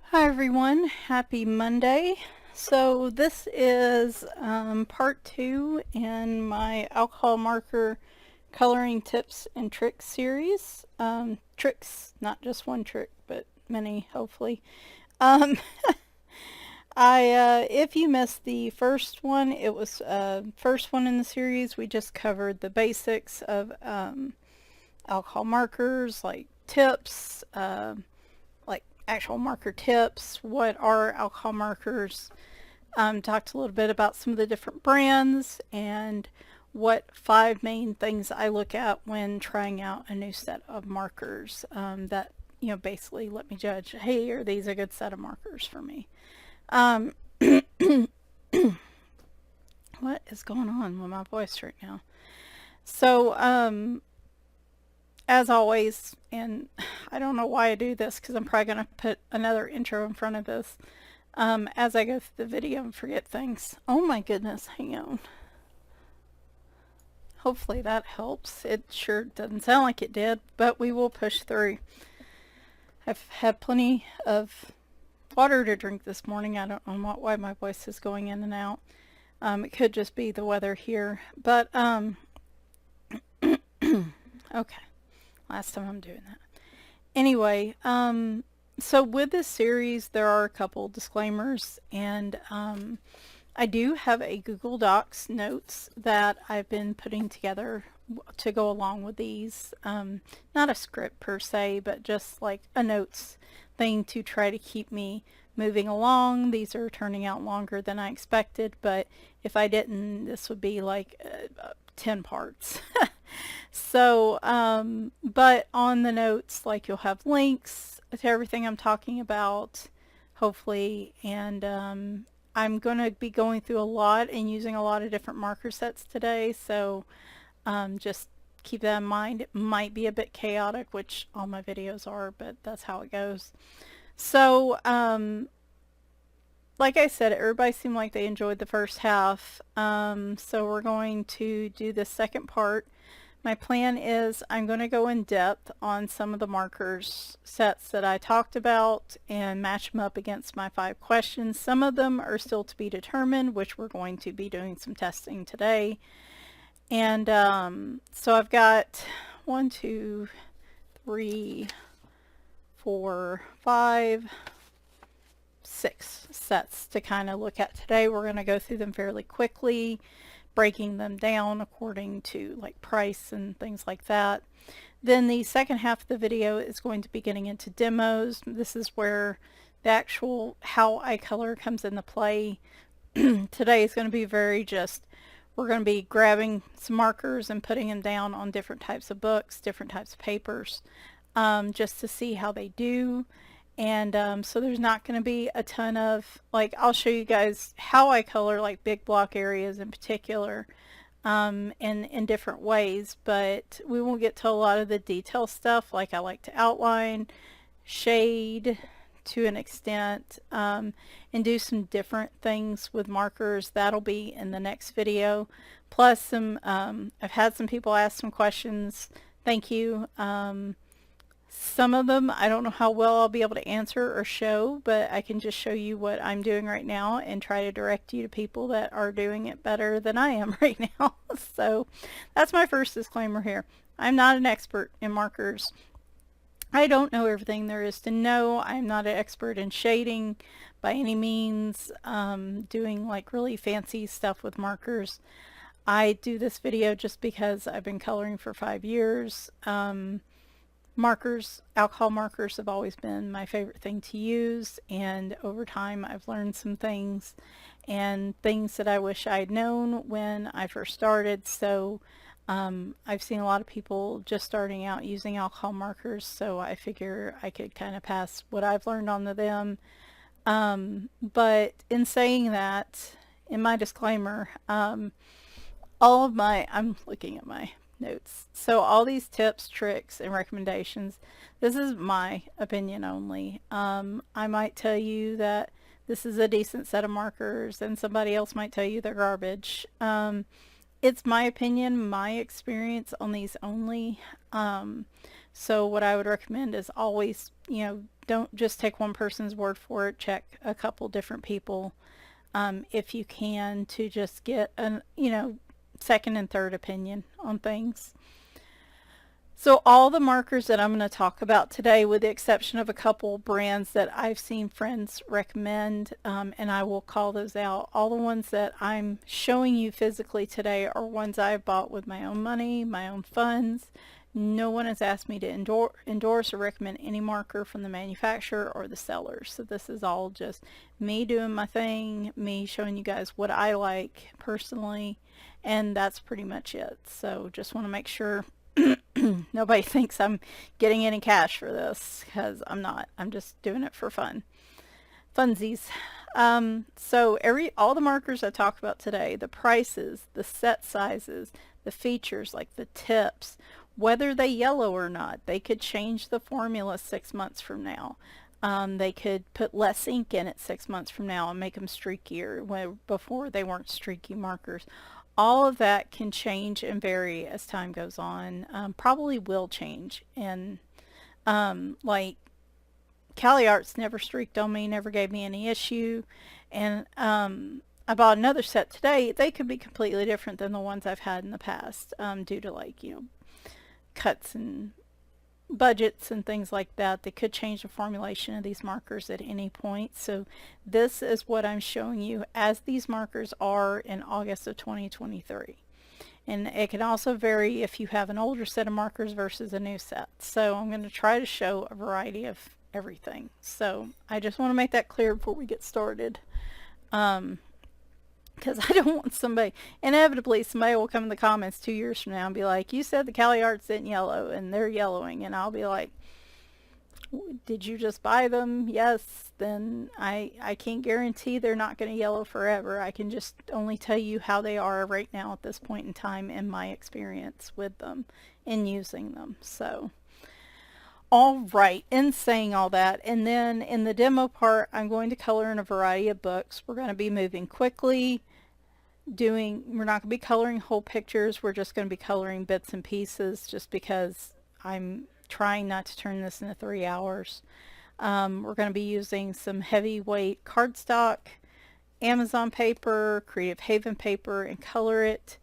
Hi everyone, happy Monday. So this is part 2 in my alcohol marker coloring tips and tricks series. Tricks, not just one trick, but many, hopefully. If you missed the first one, it was first one in the series. We just covered the basics of alcohol markers, like tips, like actual marker tips, what are alcohol markers, talked a little bit about some of the different brands and what 5 main things I look at when trying out a new set of markers that, you know, basically let me judge, hey, are these a good set of markers for me? What is going on with my voice right now? So, as always, and I don't know why I do this because I'm probably going to put another intro in front of this as I go through the video and forget things. Oh my goodness, hang on. Hopefully that helps. It sure doesn't sound like it did, but we will push through. I've had plenty of water to drink this morning. I don't know why my voice is going in and out. It could just be the weather here, but okay. Last time I'm doing that. Anyway, so with this series, there are a couple disclaimers, and I do have a Google Docs notes that I've been putting together to go along with these. Not a script per se, but just like a notes thing to try to keep me moving along. These are turning out longer than I expected, but if I didn't, this would be like 10 parts. So, but on the notes, like, you'll have links to everything I'm talking about, hopefully, and I'm going to be going through a lot and using a lot of different marker sets today, so just keep that in mind. It might be a bit chaotic, which all my videos are, but that's how it goes. So, like I said, everybody seemed like they enjoyed the first half, so we're going to do the second part. My plan is I'm going to go in depth on some of the markers sets that I talked about and match them up against my 5 questions. Some of them are still to be determined, which we're going to be doing some testing today. And so I've got 1, 2, 3, 4, 5, 6 sets to kind of look at today. We're going to go through them fairly quickly, breaking them down according to like price and things like that. Then the second half of the video is going to be getting into demos. This is where the actual how I color comes into play. Today is going to be very just, we're going to be grabbing some markers and putting them down on different types of books, different types of papers, just to see how they do. And so there's not going to be a ton of, like, I'll show you guys how I color like big block areas in particular in different ways, but we won't get to a lot of the detail stuff. Like, I like to outline, shade to an extent, and do some different things with markers. That'll be in the next video. Plus some, I've had some people ask some questions. Thank you. Some of them I don't know how well I'll be able to answer or show, but I can just show you what I'm doing right now and try to direct you to people that are doing it better than I am right now. So that's my first disclaimer here. I'm not an expert in markers. I don't know everything there is to know. I'm not an expert in shading by any means, doing like really fancy stuff with markers. I do this video just because I've been coloring for 5 years. Markers, alcohol markers, have always been my favorite thing to use, and over time I've learned some things and things that I wish I'd known when I first started. So I've seen a lot of people just starting out using alcohol markers, so I figure I could kind of pass what I've learned on to them. But in saying that, in my disclaimer, all of my, I'm looking at my notes. So all these tips, tricks, and recommendations, this is my opinion only. I might tell you that this is a decent set of markers, and somebody else might tell you they're garbage. It's my opinion, my experience on these only. So what I would recommend is always, don't just take one person's word for it. Check a couple different people, if you can, to just get an, second and third opinion on things. So all the markers that I'm going to talk about today, with the exception of a couple brands that I've seen friends recommend, and I will call those out, all the ones that I'm showing you physically today are ones I've bought with my own money, my own funds. No one has asked me to endorse or recommend any marker from the manufacturer or the seller. So this is all just me doing my thing, me showing you guys what I like personally, and that's pretty much it. So just want to make sure nobody thinks I'm getting any cash for this, because I'm not. I'm just doing it for fun. Funsies. So all the markers I talk about today, the prices, the set sizes, the features like the tips, whether they yellow or not, they could change the formula 6 months from now. They could put less ink in it 6 months from now and make them streakier, where before they weren't streaky markers. All of that can change and vary as time goes on. Probably will change. And like Caliarts never streaked on me, never gave me any issue. And I bought another set today. They could be completely different than the ones I've had in the past, due to cuts and budgets and things like that. They could change the formulation of these markers at any point. So this is what I'm showing you as these markers are in August of 2023. And it can also vary if you have an older set of markers versus a new set. So I'm going to try to show a variety of everything. So I just want to make that clear before we get started. Because I don't want inevitably somebody will come in the comments 2 years from now and be like, you said the Caliarts didn't yellow, and they're yellowing. And I'll be like, did you just buy them? Yes. Then I can't guarantee they're not going to yellow forever. I can just only tell you how they are right now at this point in time in my experience with them and using them. So, all right, in saying all that, and then in the demo part, I'm going to color in a variety of books. We're going to be moving quickly. We're not going to be coloring whole pictures. We're just going to be coloring bits and pieces, just because I'm trying not to turn this into 3 hours. We're going to be using some heavyweight cardstock, Amazon paper, Creative Haven paper, and Colorit.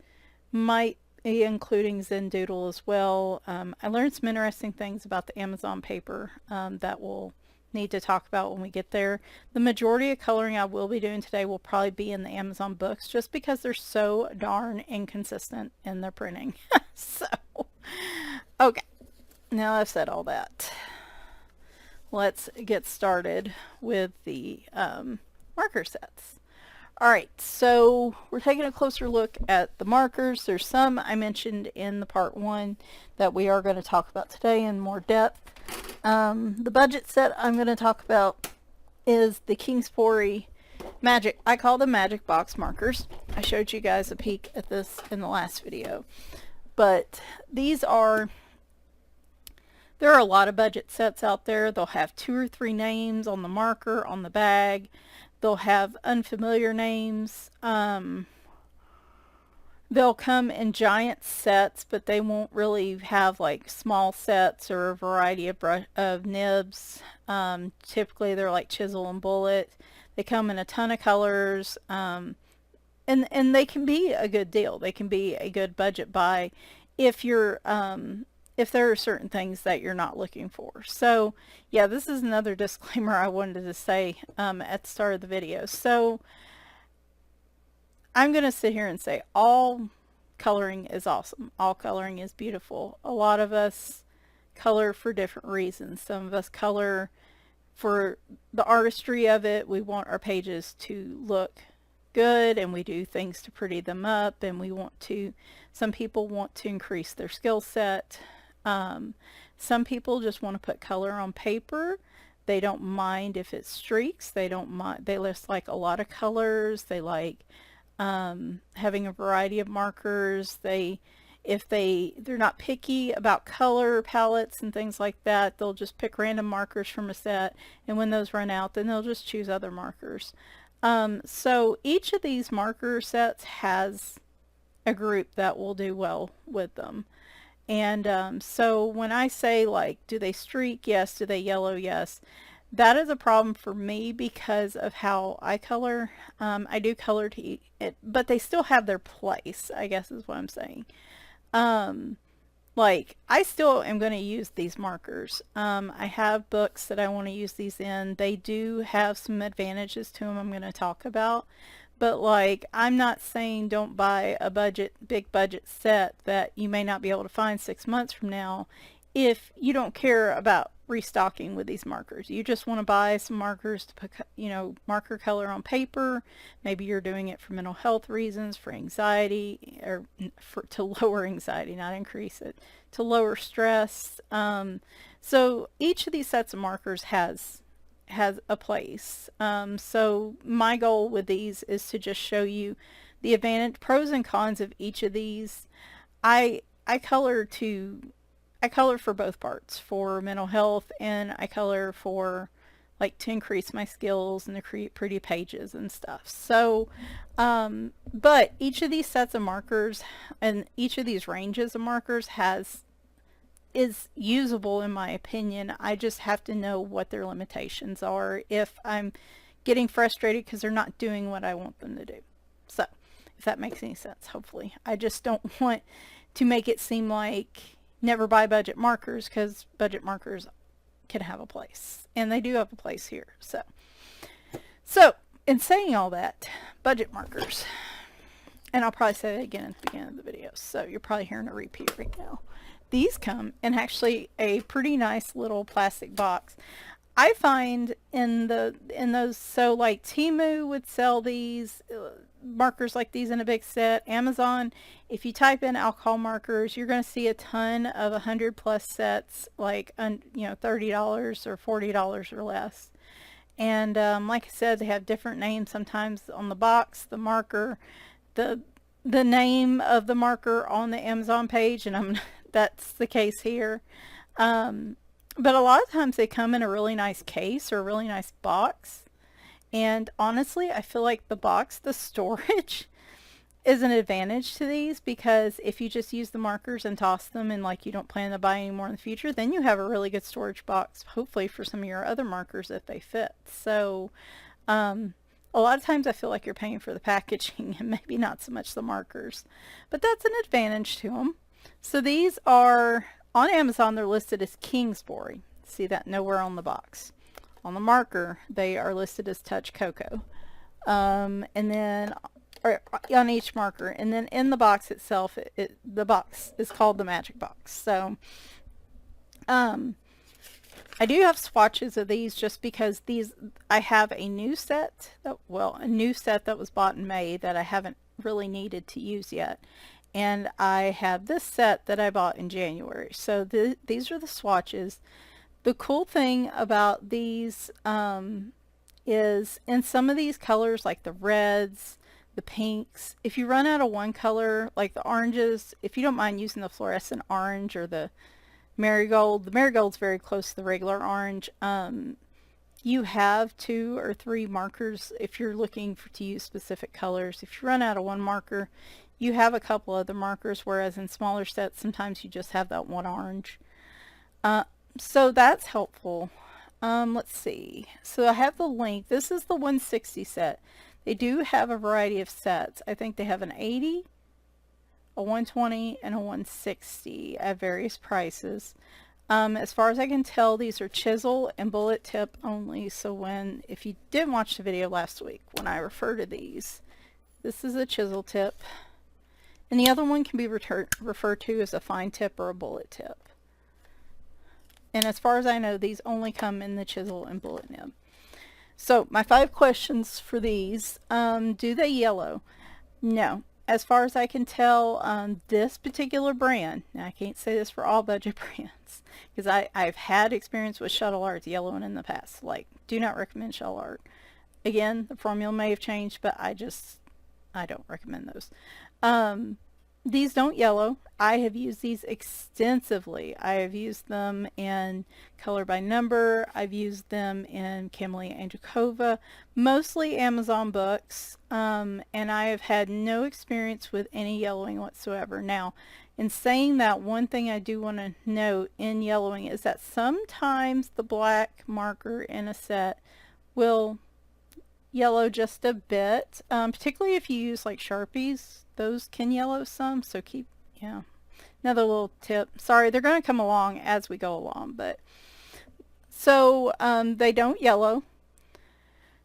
Might be including Zendoodle as well. I learned some interesting things about the Amazon paper that we'll need to talk about when we get there. The majority of coloring I will be doing today will probably be in the Amazon books, just because they're so darn inconsistent in their printing. So, okay, now I've said all that, let's get started with the marker sets. Alright, so we're taking a closer look at the markers. There's some I mentioned in the part 1 that we are going to talk about today in more depth. The budget set I'm going to talk about is the KINSPORY Magic. I call them Magic Box markers. I showed you guys a peek at this in the last video. But there are a lot of budget sets out there. They'll have 2 or 3 names on the marker, on the bag. They'll have unfamiliar names. They'll come in giant sets, but they won't really have like small sets or a variety of nibs. Typically they're like chisel and bullet. They come in a ton of colors, and they can be a good deal. They can be a good budget buy if there are certain things that you're not looking for. So yeah, this is another disclaimer I wanted to say at the start of the video. So I'm going to sit here and say all coloring is awesome. All coloring is beautiful. A lot of us color for different reasons. Some of us color for the artistry of it. We want our pages to look good, and we do things to pretty them up, and some people want to increase their skill set. Some people just want to put color on paper. They don't mind if it streaks. They just like a lot of colors. They like having a variety of markers. If they're not picky about color palettes and things like that, they'll just pick random markers from a set, and when those run out, then they'll just choose other markers. So each of these marker sets has a group that will do well with them. And so when I say, like, do they streak? Yes. Do they yellow? Yes. That is a problem for me because of how I color. I do color to it, but they still have their place, I guess is what I'm saying. Like, I still am going to use these markers. I have books that I want to use these in. They do have some advantages to them I'm going to talk about. But, like, I'm not saying don't buy a big budget set that you may not be able to find 6 months from now if you don't care about restocking with these markers. You just want to buy some markers to put, marker color on paper. Maybe you're doing it for mental health reasons, for anxiety, or to lower anxiety, not increase it, to lower stress. So each of these sets of markers has a place. So my goal with these is to just show you the pros and cons of each of these. I color for both parts, for mental health, and I color for, like, to increase my skills and to create pretty pages and stuff. So, but each of these sets of markers and each of these ranges of markers is usable in my opinion. I just have to know what their limitations are if I'm getting frustrated because they're not doing what I want them to do. So, if that makes any sense, hopefully. I just don't want to make it seem like never buy budget markers, because budget markers can have a place, and they do have a place here. So in saying all that, budget markers, and I'll probably say that again at the beginning of the video, so you're probably hearing a repeat right now. These come in actually a pretty nice little plastic box. I find in those, so like Temu would sell these markers like these in a big set. Amazon, if you type in alcohol markers, you're going to see a ton of 100+ sets, like $30 or $40 or less. And like I said, they have different names sometimes on the box, the marker, the name of the marker on the Amazon page, and that's the case here. But a lot of times they come in a really nice case or a really nice box. And honestly, I feel like the storage is an advantage to these, because if you just use the markers and toss them and, like, you don't plan to buy any more in the future, then you have a really good storage box, hopefully, for some of your other markers if they fit. So a lot of times I feel like you're paying for the packaging and maybe not so much the markers, but that's an advantage to them. So these are, on Amazon, they're listed as KINSPORY. See that nowhere on the box. On the marker, they are listed as Touch Cocoa. And then, or on each marker, and then in the box itself, the box is called the Magic Box. So, I do have swatches of these just because I have a new set, that was bought in May that I haven't really needed to use yet. And I have this set that I bought in January. So these are the swatches. The cool thing about these is in some of these colors, like the reds, the pinks, if you run out of one color, like the oranges, if you don't mind using the fluorescent orange or the marigold's very close to the regular orange. You have 2 or 3 markers if you're looking to use specific colors. If you run out of one marker, you have a couple other markers, whereas in smaller sets, sometimes you just have that one orange. So that's helpful. Let's see. So I have the link. This is the 160 set. They do have a variety of sets. I think they have an 80, a 120, and a 160 at various prices. As far as I can tell, these are chisel and bullet tip only. So if you didn't watch the video last week when I refer to these, this is a chisel tip. And the other one can be referred to as a fine tip or a bullet tip. And as far as I know, these only come in the chisel and bullet nib. So my 5 questions for these. Do they yellow? No. As far as I can tell, this particular brand, now I can't say this for all budget brands, because I've had experience with Shuttle Arts yellowing in the past. Like, do not recommend Shuttle Art. Again, the formula may have changed, but I don't recommend those. These don't yellow. I have used these extensively. I have used them in color by number. I've used them in Camellia Angelica, mostly Amazon books, and I have had no experience with any yellowing whatsoever. Now, in saying that, one thing I do want to note in yellowing is that sometimes the black marker in a set will yellow just a bit, particularly if you use like Sharpies. Those can yellow some, so keep, yeah. Another little tip. Sorry, they're going to come along as we go along, but so they don't yellow.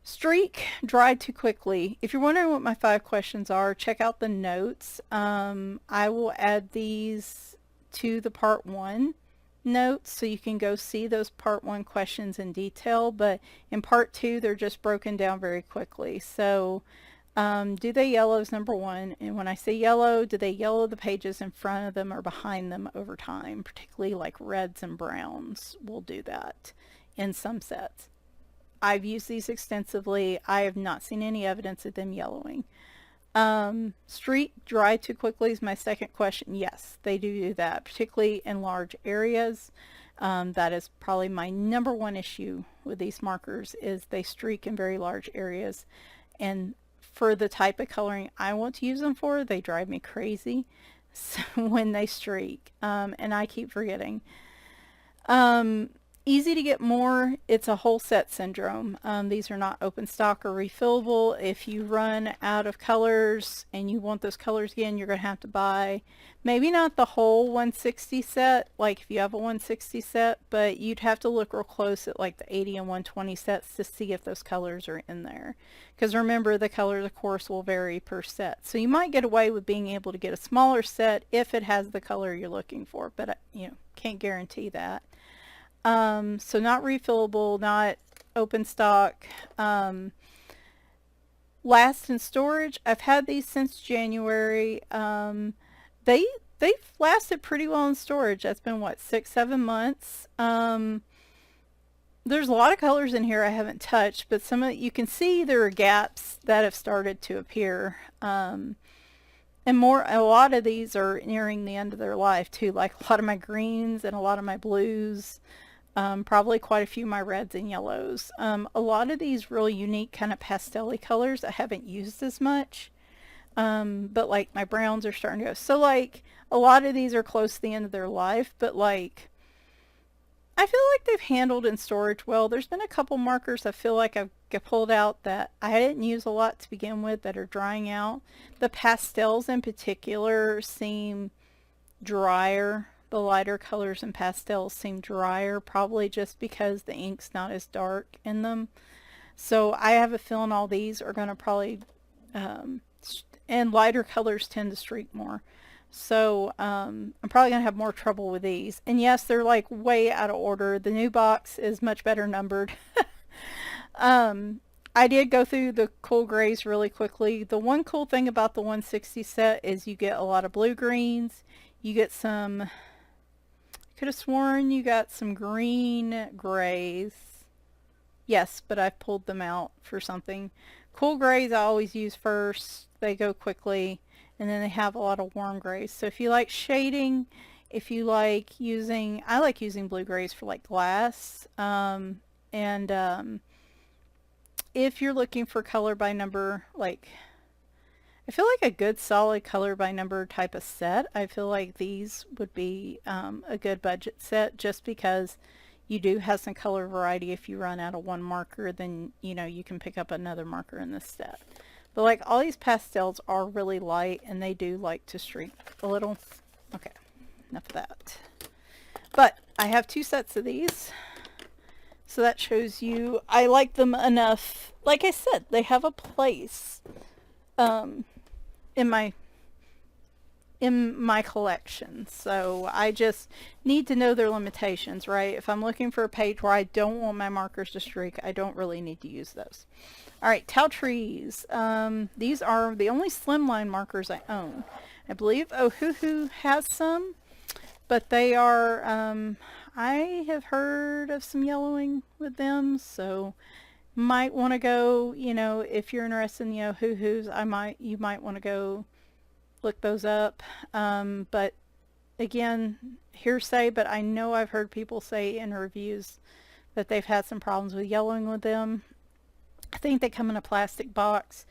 Streak, dry too quickly. If you're wondering what my 5 questions are, check out the notes. I will add these to the part 1 notes so you can go see those part 1 questions in detail, but in part 2 they're just broken down very quickly. So do they yellow is number 1, and when I say yellow, do they yellow the pages in front of them or behind them over time? Particularly like reds and browns will do that in some sets. I've used these extensively. I have not seen any evidence of them yellowing. Streak, dry too quickly is my second question. Yes, they do that, particularly in large areas. That is probably my number 1 issue with these markers, is they streak in very large areas. And for the type of coloring I want to use them for, they drive me crazy so when they streak. And I keep forgetting. Easy to get more. It's a whole set syndrome. These are not open stock or refillable. If you run out of colors and you want those colors again, you're going to have to buy maybe not the whole 160 set, like if you have a 160 set, but you'd have to look real close at like the 80 and 120 sets to see if those colors are in there. Because remember, the colors of course will vary per set. So you might get away with being able to get a smaller set if it has the color you're looking for, but you know, can't guarantee that. So not refillable, not open stock. Last in storage, I've had these since January. They've lasted pretty well in storage. That's been what, 6-7 months. There's a lot of colors in here I haven't touched, but some of you can see there are gaps that have started to appear. And a lot of these are nearing the end of their life too, like a lot of my greens and a lot of my blues. Probably quite a few of my reds and yellows. A lot of these really unique kind of pastel-y colors I haven't used as much. But like my browns are starting to go. So like a lot of these are close to the end of their life, but like I feel like they've handled in storage well. There's been a couple markers I feel like I've pulled out that I didn't use a lot to begin with that are drying out. The pastels in particular seem drier. The lighter colors and pastels seem drier, probably just because the ink's not as dark in them. So I have a feeling all these are going to probably, and lighter colors tend to streak more. So I'm probably going to have more trouble with these. And yes, they're like way out of order. The new box is much better numbered. I did go through the cool grays really quickly. The one cool thing about the 160 set is you get a lot of blue greens. You get some... Could have sworn you got some green grays. Yes, but I've pulled them out for something. Cool grays I always use first. They go quickly. And then they have a lot of warm grays. So if you like shading, if you like using... I like using blue grays for like glass. If you're looking for color by number, like... I feel like a good solid color by number type of set, I feel like these would be a good budget set, just because you do have some color variety. If you run out of one marker, then you know you can pick up another marker in this set. But like all these pastels are really light and they do like to streak a little. Okay, enough of that. But I have 2 sets of these, so that shows you I like them enough. Like I said, they have a place in my collection. So I just need to know their limitations, right? If I'm looking for a page where I don't want my markers to streak, I don't really need to use those. All right, Taotrees. These are the only slimline markers I own. I believe Ohuhus has some, but they are, I have heard of some yellowing with them, so might want to go, you know, if you're interested in the Ohuhus, you might want to go look those up. But again, hearsay, but I know I've heard people say in reviews that they've had some problems with yellowing with them. I think they come in a plastic box.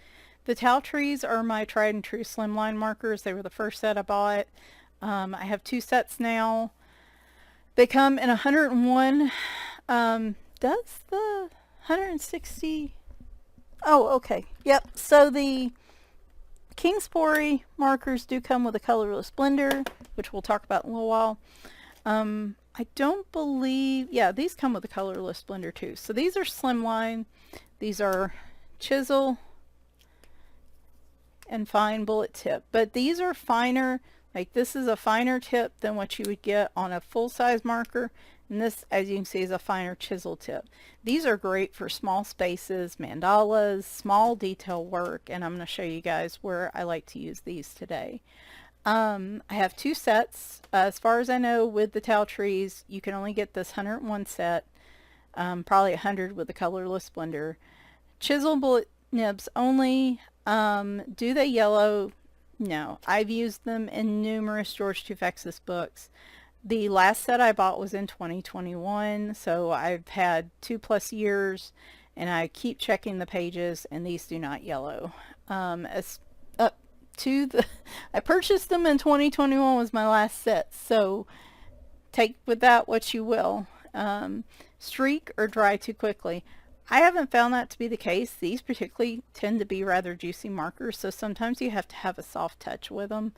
The Taotrees are my tried and true slimline markers. They were the first set I bought. I have 2 sets now. They come in 101. Does the 160... Oh, okay. Yep. So the KINSPORY markers do come with a colorless blender, which we'll talk about in a little while. I don't believe... Yeah, these come with a colorless blender too. So these are slimline. These are chisel and fine bullet tip. But these are finer. Like this is a finer tip than what you would get on a full-size marker. And this, as you can see, is a finer chisel tip. These are great for small spaces, mandalas, small detail work, and I'm going to show you guys where I like to use these today. I have 2 sets. As far as I know, with the Taotrees, you can only get this 101 set, probably 100 with the colorless blender. Chisel bullet nibs only. Do they yellow? No. I've used them in numerous George Tufexis books. The last set I bought was in 2021, so I've had 2+ years, and I keep checking the pages, and these do not yellow. As up to the, I purchased them in 2021 was my last set, so take with that what you will. Streak or dry too quickly. I haven't found that to be the case. These particularly tend to be rather juicy markers, so sometimes you have to have a soft touch with them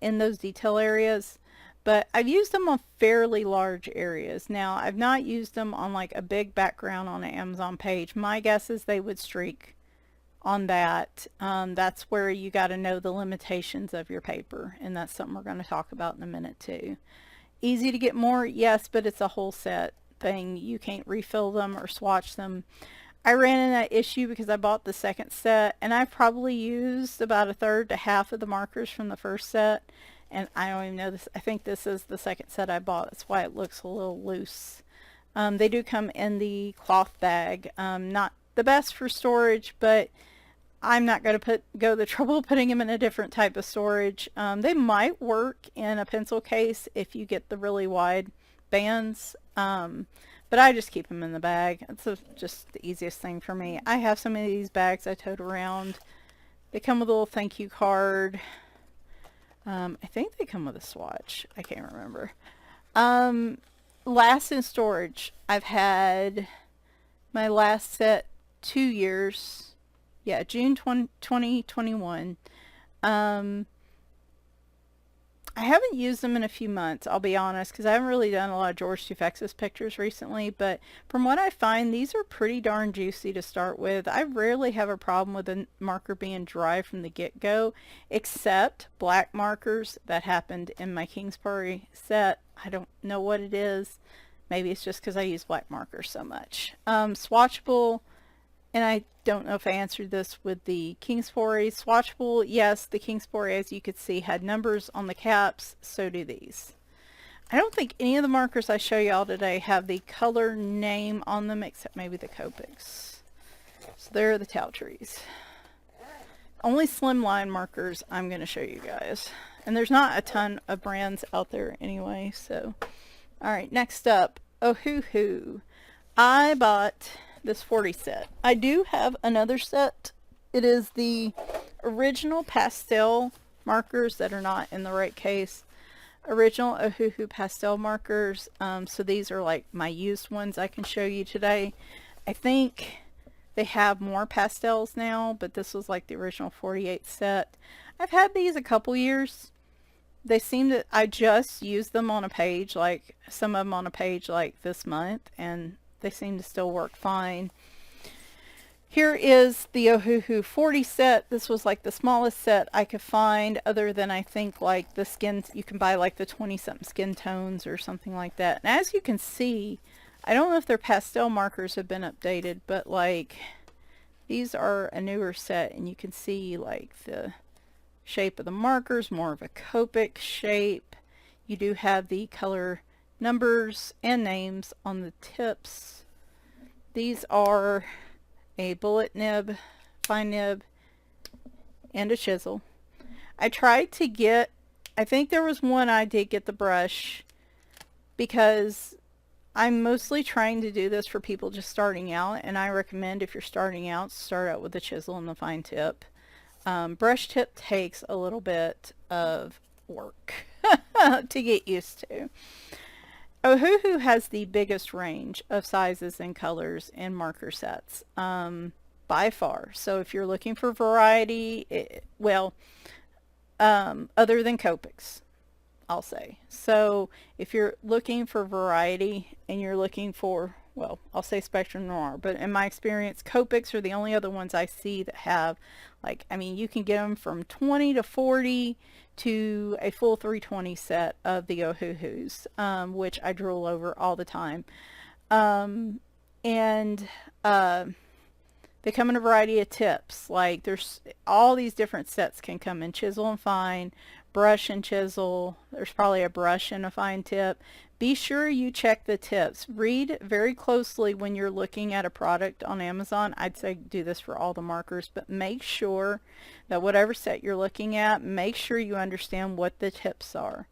in those detail areas. But I've used them on fairly large areas. Now, I've not used them on like a big background on an Amazon page. My guess is they would streak on that. That's where you got to know the limitations of your paper, and that's something we're going to talk about in a minute too. Easy to get more? Yes, but it's a whole set thing. You can't refill them or swatch them. I ran into that issue because I bought the second set, and I've probably used about 1/3 to half of the markers from the first set. And I don't even know this. I think this is the second set I bought. That's why it looks a little loose. They do come in the cloth bag. Not the best for storage, but I'm not going to go the trouble of putting them in a different type of storage. They might work in a pencil case if you get the really wide bands. But I just keep them in the bag. It's just the easiest thing for me. I have some of these bags I tote around. They come with a little thank you card. I think they come with a swatch. I can't remember. Last in storage, I've had my last set 2 years. Yeah, June 2021. I haven't used them in a few months, I'll be honest, because I haven't really done a lot of George Tufexis pictures recently, but from what I find, these are pretty darn juicy to start with. I rarely have a problem with a marker being dry from the get-go, except black markers. That happened in my KINSPORY set. I don't know what it is. Maybe it's just because I use black markers so much. Swatchable, and I don't know if I answered this with the KINSPORY. Swatchable, yes, the KINSPORY, as you could see, had numbers on the caps. So do these. I don't think any of the markers I show y'all today have the color name on them, except maybe the Copics. So there are the Taotrees. Only slimline markers I'm going to show you guys. And there's not a ton of brands out there anyway, so. Alright, next up, Ohuhus. I bought this 40 set. I do have another set. It is the original pastel markers that are not in the right case. Original Ohuhus pastel markers. So these are like my used ones I can show you today. I think they have more pastels now, but this was like the original 48 set. I've had these a couple years. They seem to, I just used them on a page, like some of them on a page like this month, and they seem to still work fine. Here is the Ohuhus 40 set. This was like the smallest set I could find, other than I think like the skin, you can buy like the 20-something skin tones or something like that. And as you can see, I don't know if their pastel markers have been updated, but like these are a newer set, and you can see like the shape of the markers, more of a Copic shape. You do have the color numbers and names on the tips. These are a bullet nib, fine nib, and a chisel. I tried to get, I think there was one I did get the brush because I'm mostly trying to do this for people just starting out, and I recommend if you're starting out, start out with the chisel and the fine tip. Brush tip takes a little bit of work to get used to. Ohuhu has the biggest range of sizes and colors and marker sets by far. So if you're looking for variety, other than Copics, I'll say. So if you're looking for variety and you're looking for, well, I'll say Spectrum Noir, but in my experience, Copics are the only other ones I see that have, like, I mean, you can get them from 20 to 40 to a full 320 set of the Ohuhus, which I drool over all the time. They come in a variety of tips. Like, there's all these different sets can come in chisel and fine, brush and chisel. There's probably a brush and a fine tip. Be sure you check the tips. Read very closely when you're looking at a product on Amazon. I'd say do this for all the markers, but make sure that whatever set you're looking at, make sure you understand what the tips are.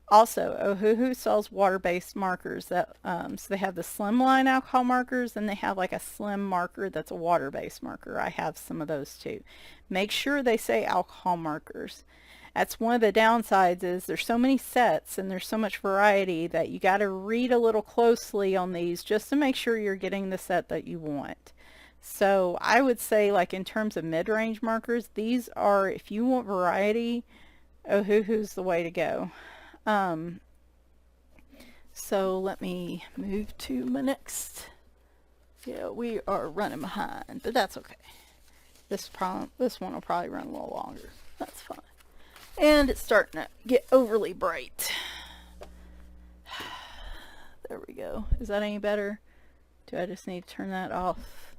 Also, Ohuhu sells water-based markers that so they have the slimline alcohol markers, and they have like a slim marker that's a water-based marker. I have some of those too. Make sure they say alcohol markers. That's one of the downsides, is there's so many sets and there's so much variety that you got to read a little closely on these just to make sure you're getting the set that you want. So I would say, like, in terms of mid-range markers, these are, if you want variety, Ohuhu's the way to go. So let me move to my next. Yeah, we are running behind, but that's okay. This one will probably run a little longer. That's fine. And it's starting to get overly bright. There we go. Is that any better? Do I just need to turn that off?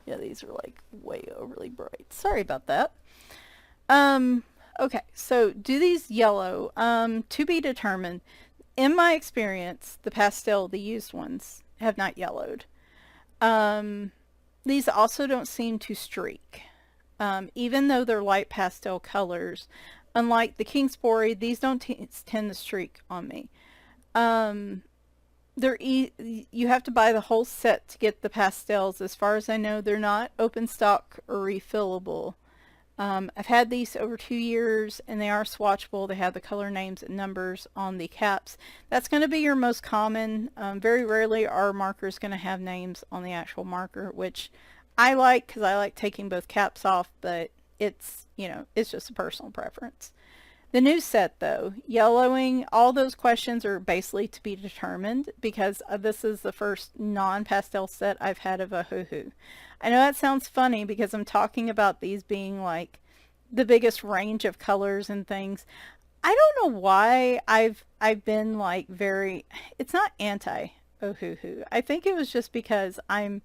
Yeah, these are like way overly bright. Sorry about that. Okay, so do these yellow? To be determined. In my experience, the pastel, the used ones, have not yellowed. These also don't seem to streak. Even though they're light pastel colors, unlike the KINSPORY, these don't tend to streak on me. You have to buy the whole set to get the pastels. As far as I know, they're not open stock or refillable. I've had these over 2 years, and they are swatchable. They have the color names and numbers on the caps. That's going to be your most common. Very rarely are markers going to have names on the actual marker, which I like because I like taking both caps off, but it's, you know, it's just a personal preference. The new set, though, yellowing, all those questions are basically to be determined, because this is the first non-pastel set I've had of Ohuhu. I know that sounds funny because I'm talking about these being like the biggest range of colors and things. I don't know why I've been like it's not anti-Ohuhu. I think it was just because I'm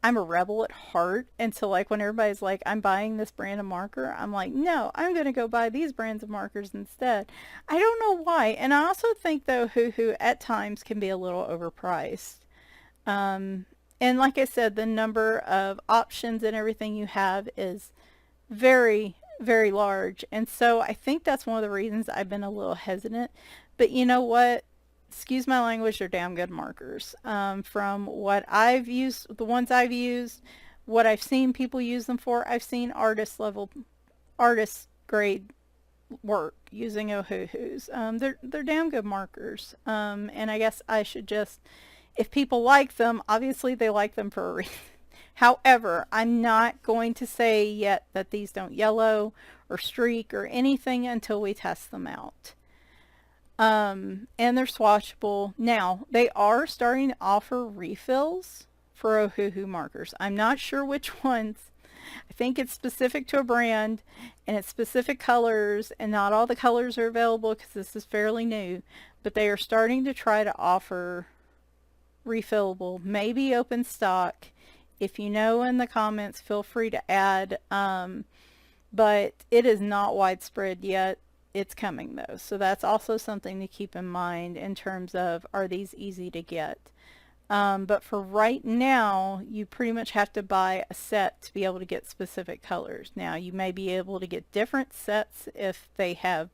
a rebel at heart, and so like when everybody's like, I'm buying this brand of marker, I'm like, no, I'm going to go buy these brands of markers instead. I don't know why. And I also think though Ohuhu at times can be a little overpriced. And like I said, the number of options and everything you have is very, very large. And so I think that's one of the reasons I've been a little hesitant. But you know what? Excuse my language, they're damn good markers. From what I've used, the ones I've used, what I've seen people use them for, I've seen artist grade work using Ohuhus. They're damn good markers. And I guess I should just, if people like them, obviously they like them for a reason. However, I'm not going to say yet that these don't yellow or streak or anything until we test them out. And they're swatchable. Now, they are starting to offer refills for Ohuhu markers. I'm not sure which ones. I think it's specific to a brand, and it's specific colors, and not all the colors are available because this is fairly new, but they are starting to try to offer refillable, maybe open stock. If you know in the comments, feel free to add, but it is not widespread yet. It's coming though, so that's also something to keep in mind in terms of, are these easy to get? But for right now, you pretty much have to buy a set to be able to get specific colors. Now, you may be able to get different sets if they have,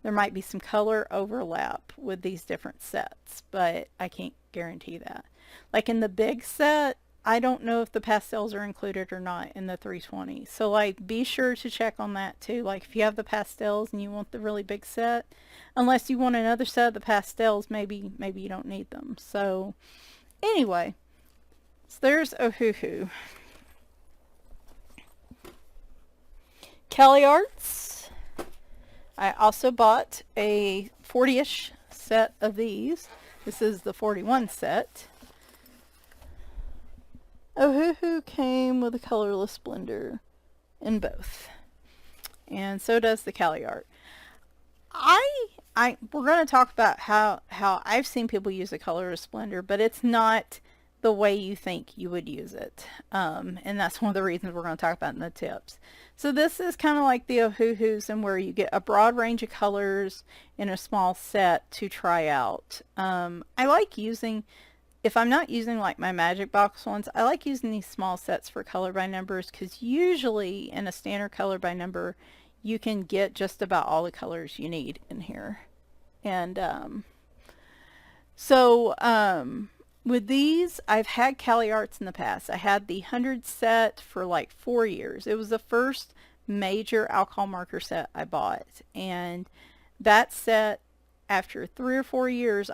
there might be some color overlap with these different sets, but I can't guarantee that. Like in the big set, I don't know if the pastels are included or not in the 320. So like be sure to check on that too. Like if you have the pastels and you want the really big set, unless you want another set of the pastels, maybe you don't need them. So anyway, so there's Ohuhu. Caliarts. I also bought a 40-ish set of these. This is the 41 set. Ohuhu came with a colorless blender in both. And so does the Caliart. We're going to talk about how I've seen people use a colorless blender, but it's not the way you think you would use it. And that's one of the reasons we're going to talk about in the tips. So this is kind of like the Ohuhus, and where you get a broad range of colors in a small set to try out. I like using, if I'm not using like my magic box ones, I like using these small sets for color by numbers, because usually in a standard color by number you can get just about all the colors you need in here. And with these, I've had Caliarts in the past. I had the 100 set for like 4 years. It was the first major alcohol marker set I bought, and that set, after 3 or 4 years,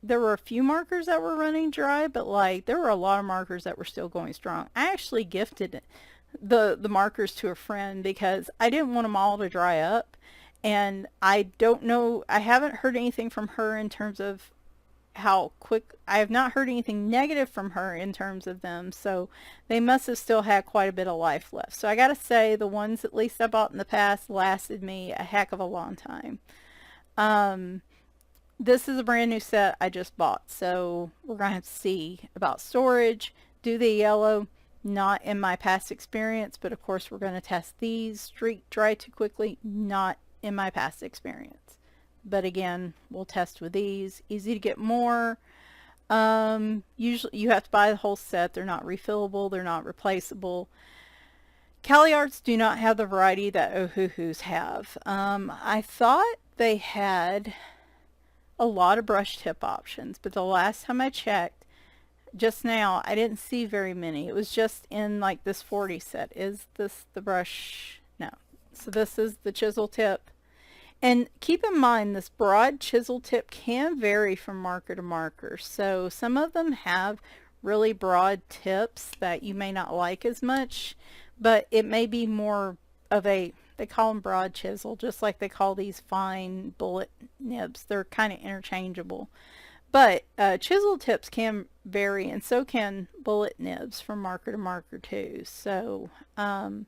there were a few markers that were running dry, but like there were a lot of markers that were still going strong. I actually gifted the markers to a friend because I didn't want them all to dry up, and I don't know, I haven't heard anything from her in terms of how quick, I have not heard anything negative from her in terms of them, so they must have still had quite a bit of life left. So I gotta say, the ones at least I bought in the past lasted me a heck of a long time. This is a brand new set I just bought, so we're gonna have to see about storage. Do the yellow, not in my past experience, but of course we're going to test these. Streak dry too quickly, not in my past experience, but again, we'll test with these. Easy to get more. Usually you have to buy the whole set. They're not refillable, they're not replaceable. Caliarts do not have the variety that Ohuhus have. I thought they had a lot of brush tip options, but the last time I checked just now, I didn't see very many. It was just in like this 40 set. Is this the brush? No. So this is the chisel tip. And keep in mind, this broad chisel tip can vary from marker to marker. So some of them have really broad tips that you may not like as much, but it may be more of a, they call them broad chisel, just like they call these fine bullet nibs. They're kind of interchangeable. But chisel tips can vary, and so can bullet nibs from marker to marker too. So, only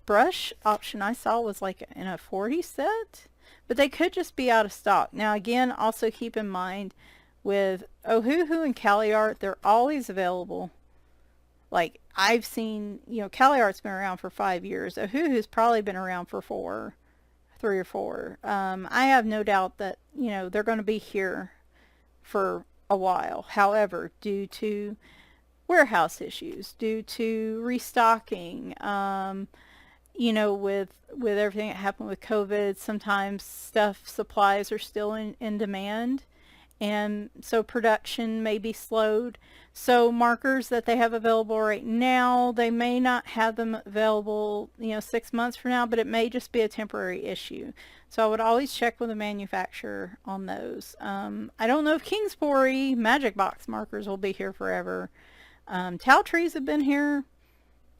brush option I saw was like in a 40 set, but they could just be out of stock. Now again, also keep in mind with Ohuhu and Caliart, they're always available. Like I've seen, you know, Caliart's been around for 5 years. Ohuhu's probably been around for 3 or 4. I have no doubt that, you know, they're going to be here for a while. However, due to warehouse issues, due to restocking, you know, with everything that happened with COVID, sometimes supplies are still in demand, and so production may be slowed. So markers that they have available right now, they may not have them available, you know, 6 months from now, but it may just be a temporary issue. So I would always check with the manufacturer on those. I don't know if KINSPORY magic box markers will be here forever. Taotrees have been here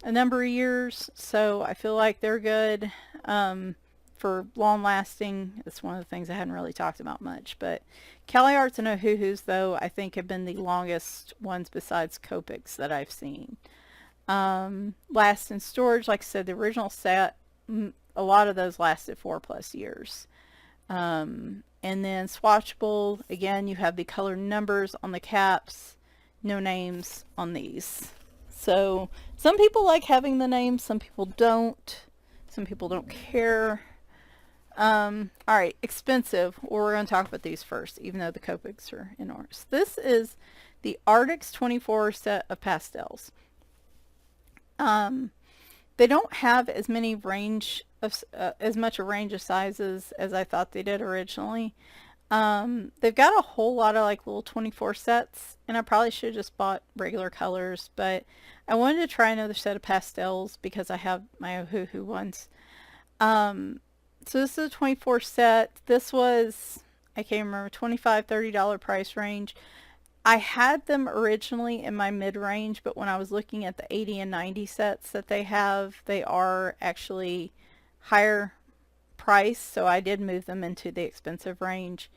a number of years, so I feel like they're good for long lasting. It's one of the things I hadn't really talked about much, but Caliarts and Ohuhus, though, I think have been the longest ones besides Copics that I've seen. Last in storage, like I said, the original set, a lot of those lasted 4+ years. And then swatchable, again, you have the color numbers on the caps, no names on these. So some people like having the names, some people don't. Some people don't care. All right, expensive. Well, we're going to talk about these first, even though the Copics are in ours. This is the Arrtx 24 set of pastels. They don't have as many range of as much a range of sizes as I thought they did originally. They've got a whole lot of like little 24 sets, and I probably should have just bought regular colors, but I wanted to try another set of pastels because I have my Ohuhu ones. So this is a 24 set. This was, I can't remember, $25, $30 price range. I had them originally in my mid-range, but when I was looking at the 80 and 90 sets that they have, they are actually higher price, so I did move them into the expensive range.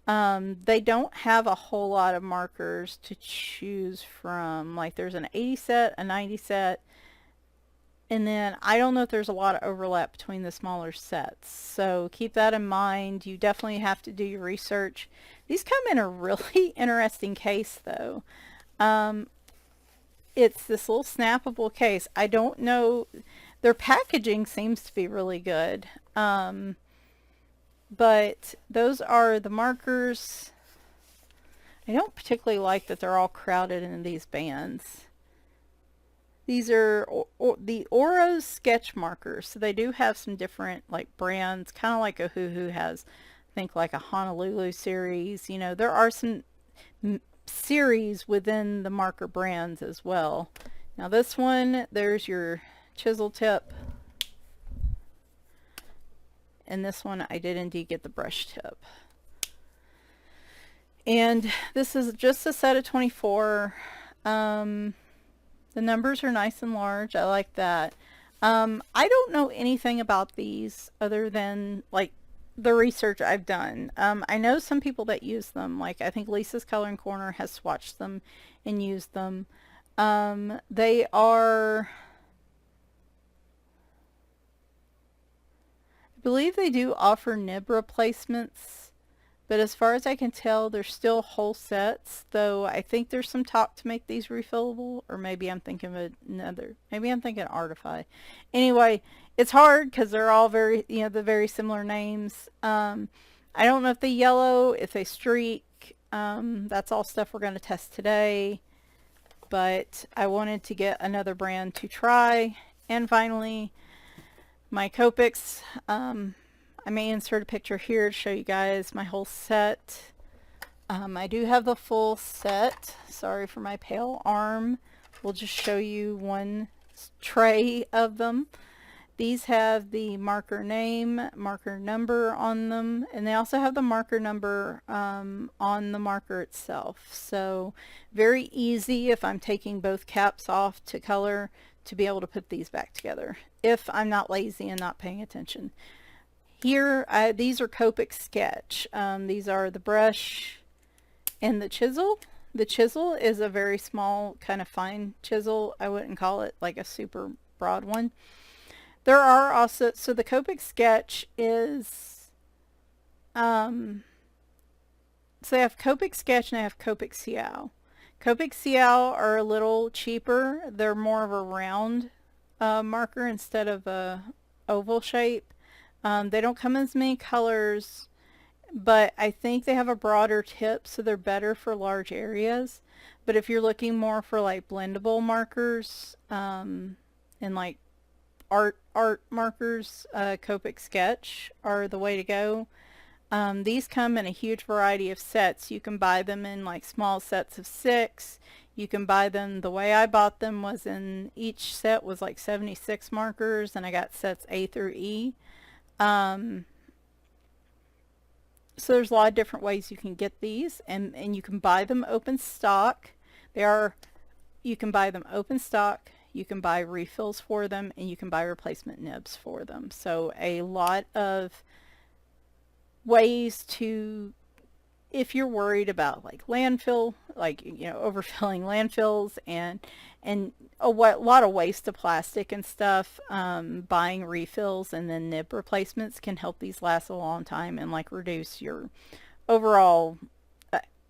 They don't have a whole lot of markers to choose from. Like there's an 80 set, a 90 set, and then I don't know if there's a lot of overlap between the smaller sets. So keep that in mind. You definitely have to do your research. These come in a really interesting case though. It's this little snappable case. I don't know, their packaging seems to be really good. But those are the markers. I don't particularly like that they're all crowded into these bands. These are the Ohuhus sketch markers. So they do have some different like brands, kind of like Ohuhu has, I think like a Honolulu series. You know, there are some series within the marker brands as well. Now this one, there's your chisel tip. And this one I did indeed get the brush tip. And this is just a set of 24. The numbers are nice and large. I like that. I don't know anything about these other than like the research I've done. I know some people that use them. Like I think Lisa's Coloring Corner has swatched them and used them. They are, I believe they do offer nib replacements, but as far as I can tell, they're still whole sets, though I think there's some talk to make these refillable, or maybe I'm thinking of another, maybe I'm thinking Artify. Anyway, it's hard because they're all very, you know, the very similar names. I don't know if they yellow, if they streak. That's all stuff we're going to test today, but I wanted to get another brand to try. And finally, my Copics. I may insert a picture here to show you guys my whole set. I do have the full set. Sorry for my pale arm. We'll just show you one tray of them. These have the marker name, marker number on them, and they also have the marker number on the marker itself. So very easy if I'm taking both caps off to color to be able to put these back together if I'm not lazy and not paying attention. Here, these are Copics sketch. These are the brush and the chisel. The chisel is a very small, kind of fine chisel. I wouldn't call it like a super broad one. There are also, so the Copics sketch is, so they have Copics sketch and they have Copics Ciao. Copics Ciao are a little cheaper. They're more of a round marker instead of a oval shape. They don't come in as many colors, but I think they have a broader tip, so they're better for large areas. But if you're looking more for like blendable markers and like art markers, Copic Sketch are the way to go. These come in a huge variety of sets. You can buy them in like small sets of 6. You can buy them, the way I bought them was in each set was like 76 markers, and I got sets A through E. So there's a lot of different ways you can get these, and you can buy them open stock. You can buy them open stock, you can buy refills for them, and you can buy replacement nibs for them. So a lot of ways to, if you're worried about like landfill, like, you know, overfilling landfills and a lot of waste of plastic and stuff, buying refills and then nib replacements can help these last a long time and like reduce your overall,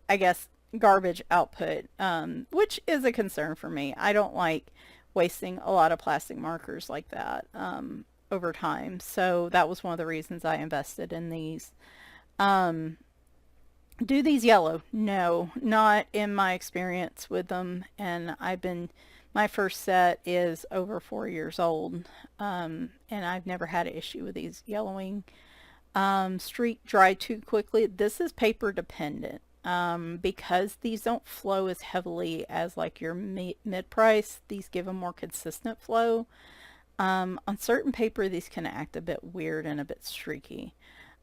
I guess, garbage output, which is a concern for me. I don't like wasting a lot of plastic markers like that. over time. So that was one of the reasons I invested in these. Um, do these yellow? No, not in my experience with them. And my first set is over 4 years old. And I've never had an issue with these yellowing. Streak dry too quickly. This is paper dependent. Because these don't flow as heavily as like your mid-price, these give a more consistent flow. On certain paper, these can act a bit weird and a bit streaky.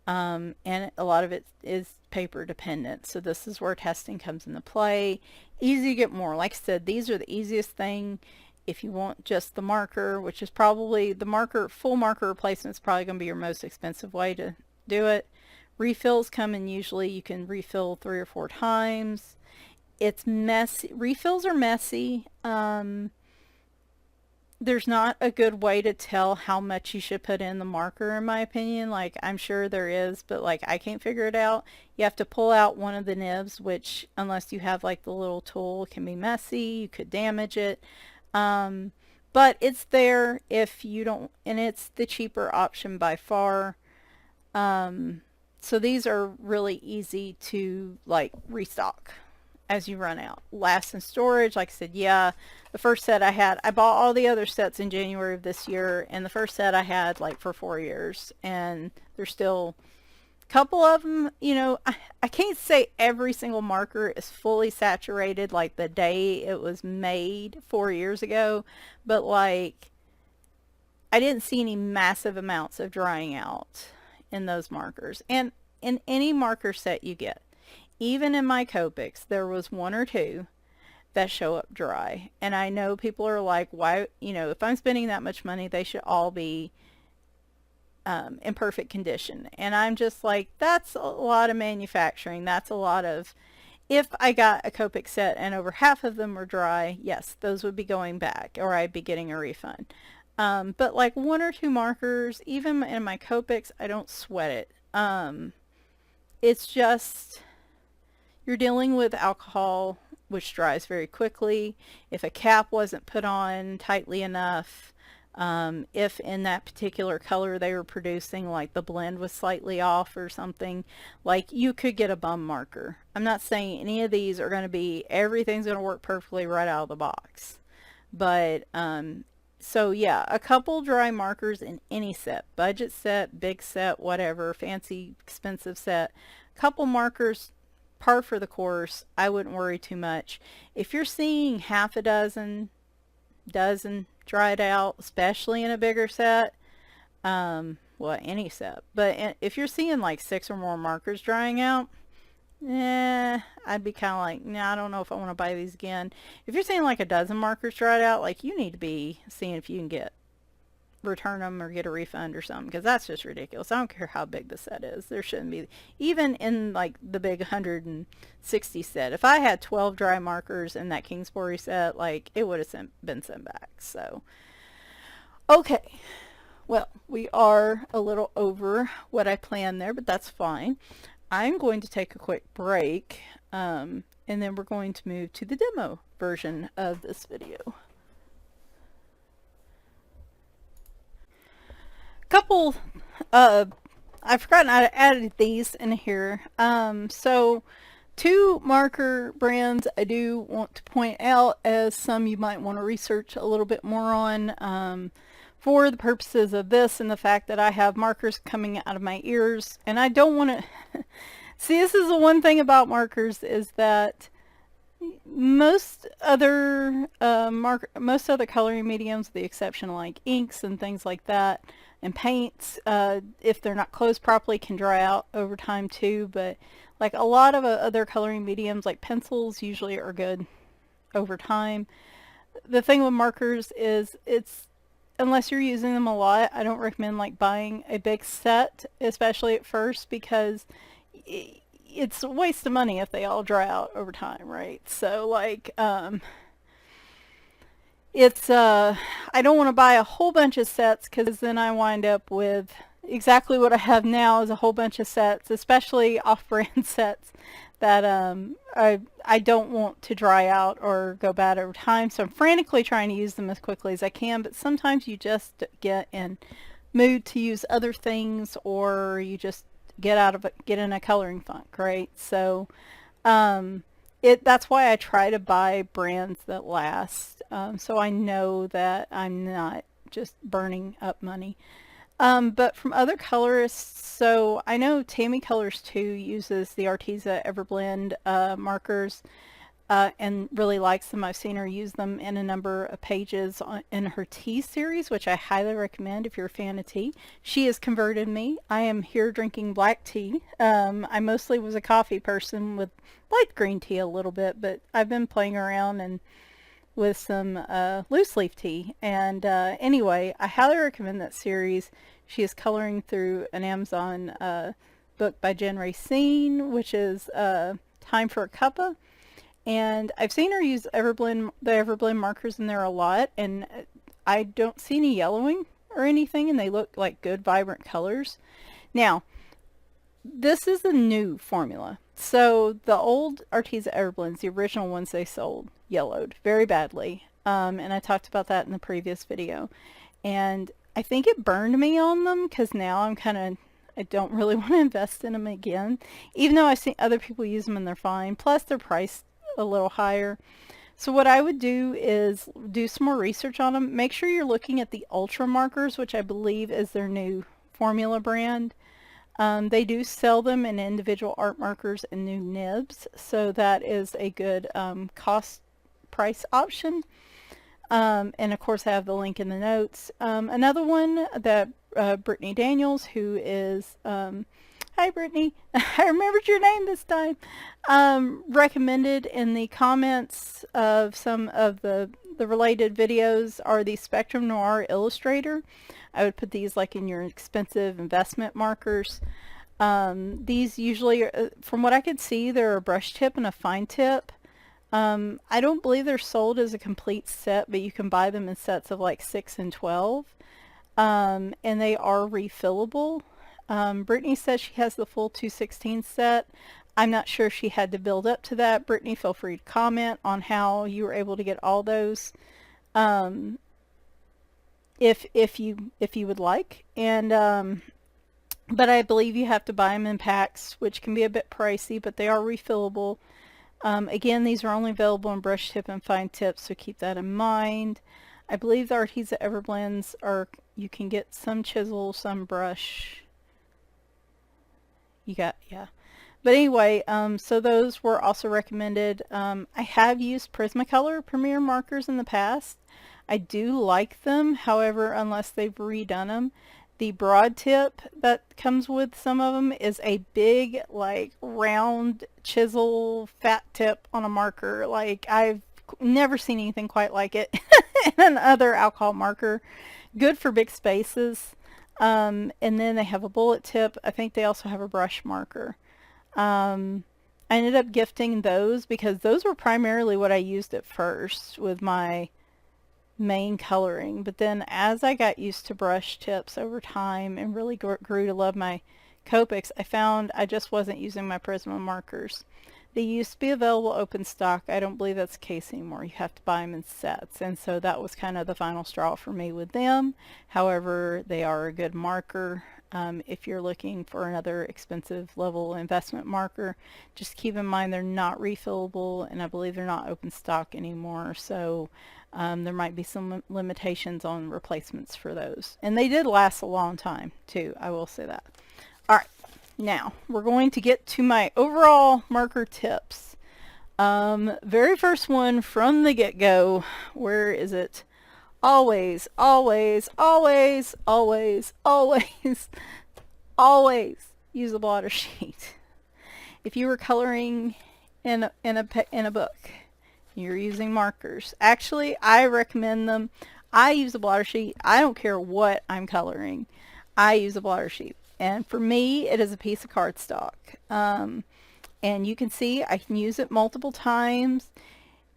And a lot of it is paper dependent. So this is where testing comes into play. Easy to get more. Like I said, these are the easiest thing. If you want just the marker, which is probably the marker, full marker replacement is probably going to be your most expensive way to do it. Refills come in, usually you can refill 3 or 4 times. It's messy. Refills are messy. There's not a good way to tell how much you should put in the marker, in my opinion. Like, I'm sure there is, but like I can't figure it out. You have to pull out one of the nibs, which unless you have like the little tool, can be messy. You could damage it. But it's there if you don't, and it's the cheaper option by far. So these are really easy to like restock as you run out. Last in storage, like I said, yeah, the first set I bought all the other sets in January of this year, and the first set I had like for 4 years, and there's still a couple of them, you know, I can't say every single marker is fully saturated like the day it was made 4 years ago, but like I didn't see any massive amounts of drying out in those markers. And in any marker set you get, even in my Copics, there was 1 or 2 that show up dry. And I know people are like, why, you know, if I'm spending that much money, they should all be in perfect condition. And I'm just like, that's a lot of manufacturing. That's a lot of, if I got a Copic set and over half of them were dry, yes, those would be going back, or I'd be getting a refund. But like 1 or 2 markers, even in my Copics, I don't sweat it. It's just, you're dealing with alcohol, which dries very quickly. If a cap wasn't put on tightly enough, if in that particular color they were producing, like the blend was slightly off or something, like you could get a bum marker. I'm not saying any of these are going to be, everything's going to work perfectly right out of the box. But, so yeah, a couple dry markers in any set, budget set, big set, whatever, fancy, expensive set, couple markers, par for the course. I wouldn't worry too much. If you're seeing half a dozen dried out, especially in a bigger set, well, any set, but if you're seeing like 6 or more markers drying out, I'd be kind of like, nah, I don't know if I want to buy these again. If you're seeing like a dozen markers dried out, like you need to be seeing if you can return them or get a refund or something, because that's just ridiculous. I don't care how big the set is. There shouldn't be, even in like the big 160 set, if I had 12 dry markers in that KINSPORY set, like it would have been sent back. So okay, well, we are a little over what I planned there, but that's fine. I'm going to take a quick break, and then we're going to move to the demo version of this video. Couple, I've forgotten I added these in here. So 2 marker brands I do want to point out as some you might want to research a little bit more on, for the purposes of this and the fact that I have markers coming out of my ears, and I don't want to see, this is the one thing about markers, is that most other coloring mediums, with the exception of like inks and things like that, and paints, if they're not closed properly, can dry out over time too. But like a lot of other coloring mediums, like pencils, usually are good over time. The thing with markers is, unless you're using them a lot, I don't recommend like buying a big set, especially at first, because it's a waste of money if they all dry out over time, right? So like, I don't want to buy a whole bunch of sets, because then I wind up with exactly what I have now, is a whole bunch of sets, especially off-brand sets, that I don't want to dry out or go bad over time. So I'm frantically trying to use them as quickly as I can, but sometimes you just get in mood to use other things, or you just get in a coloring funk, right? So that's why I try to buy brands that last, so I know that I'm not just burning up money. But from other colorists, so I know Tammy Colors 2 uses the Arrtx Everblend markers, and really likes them. I've seen her use them in a number of pages in her tea series, which I highly recommend if you're a fan of tea. She has converted me. I am here drinking black tea. I mostly was a coffee person with light green tea a little bit, but I've been playing around and with some loose leaf tea. And anyway, I highly recommend that series. She is coloring through an Amazon book by Jen Racine, which is Time for a Cuppa. And I've seen her use the Everblend markers in there a lot, and I don't see any yellowing or anything, and they look like good, vibrant colors. Now, this is a new formula. So the old Arrtx Everblends, the original ones they sold, yellowed very badly. And I talked about that in the previous video. And I think it burned me on them, because now I don't really want to invest in them again, even though I've seen other people use them and they're fine. Plus they're priced a little higher. So what I would do is do some more research on them. Make sure you're looking at the Ultra markers, which I believe is their new formula brand. They do sell them in individual art markers and new nibs, so that is a good cost price option. And of course I have the link in the notes. Another one that Brittany Daniels, who is hi Brittany, I remembered your name this time, recommended in the comments of some of the related videos, are the Spectrum Noir Illustrator. I would put these like in your expensive investment markers. These usually, from what I could see, they're a brush tip and a fine tip. I don't believe they're sold as a complete set, but you can buy them in sets of like 6 and 12. And they are refillable. Brittany says she has the full 216 set. I'm not sure if she had to build up to that. Brittany, feel free to comment on how you were able to get all those, if you would like. And but I believe you have to buy them in packs, which can be a bit pricey, but they are refillable. Again, these are only available in brush tip and fine tip, so keep that in mind. I believe the Arrtx Everblends are, you can get some chisel, some brush. Yeah. But anyway, so those were also recommended. I have used Prismacolor Premier markers in the past. I do like them, however, unless they've redone them. The broad tip that comes with some of them is a big, like, round chisel fat tip on a marker. Like, I've never seen anything quite like it in another alcohol marker. Good for big spaces. And then they have a bullet tip. I think they also have a brush marker. I ended up gifting those because those were primarily what I used at first with my main coloring, but then as I got used to brush tips over time and really grew to love my Copics, I found I just wasn't using my Prisma markers. They used to be available open stock. I don't believe that's the case anymore. You have to buy them in sets, and so that was kind of the final straw for me with them. However, they are a good marker. If you're looking for another expensive level investment marker, just keep in mind they're not refillable, and I believe they're not open stock anymore, so there might be some limitations on replacements for those. And they did last a long time too, I will say that. Alright, now we're going to get to my overall marker tips. Very first one from the get-go, where is it? Always, always, always, always, always, always use a blotter sheet. If you were coloring in a book, you're using markers. Actually, I recommend them. I use a blotter sheet. I don't care what I'm coloring. I use a blotter sheet. And for me, it is a piece of cardstock. And you can see I can use it multiple times.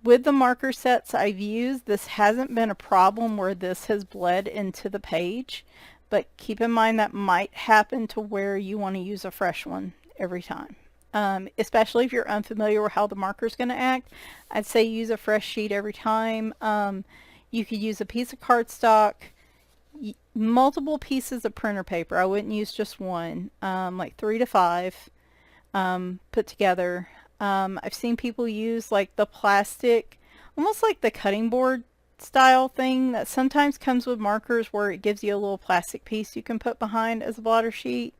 With the marker sets I've used, this hasn't been a problem where this has bled into the page, but keep in mind that might happen to where you want to use a fresh one every time. Especially if you're unfamiliar with how the marker is going to act, I'd say use a fresh sheet every time. You could use a piece of cardstock. multiple pieces of printer paper. I wouldn't use just one, like 3 to 5 put together. I've seen people use like the plastic, almost like the cutting board style thing that sometimes comes with markers, where it gives you a little plastic piece you can put behind as a blotter sheet.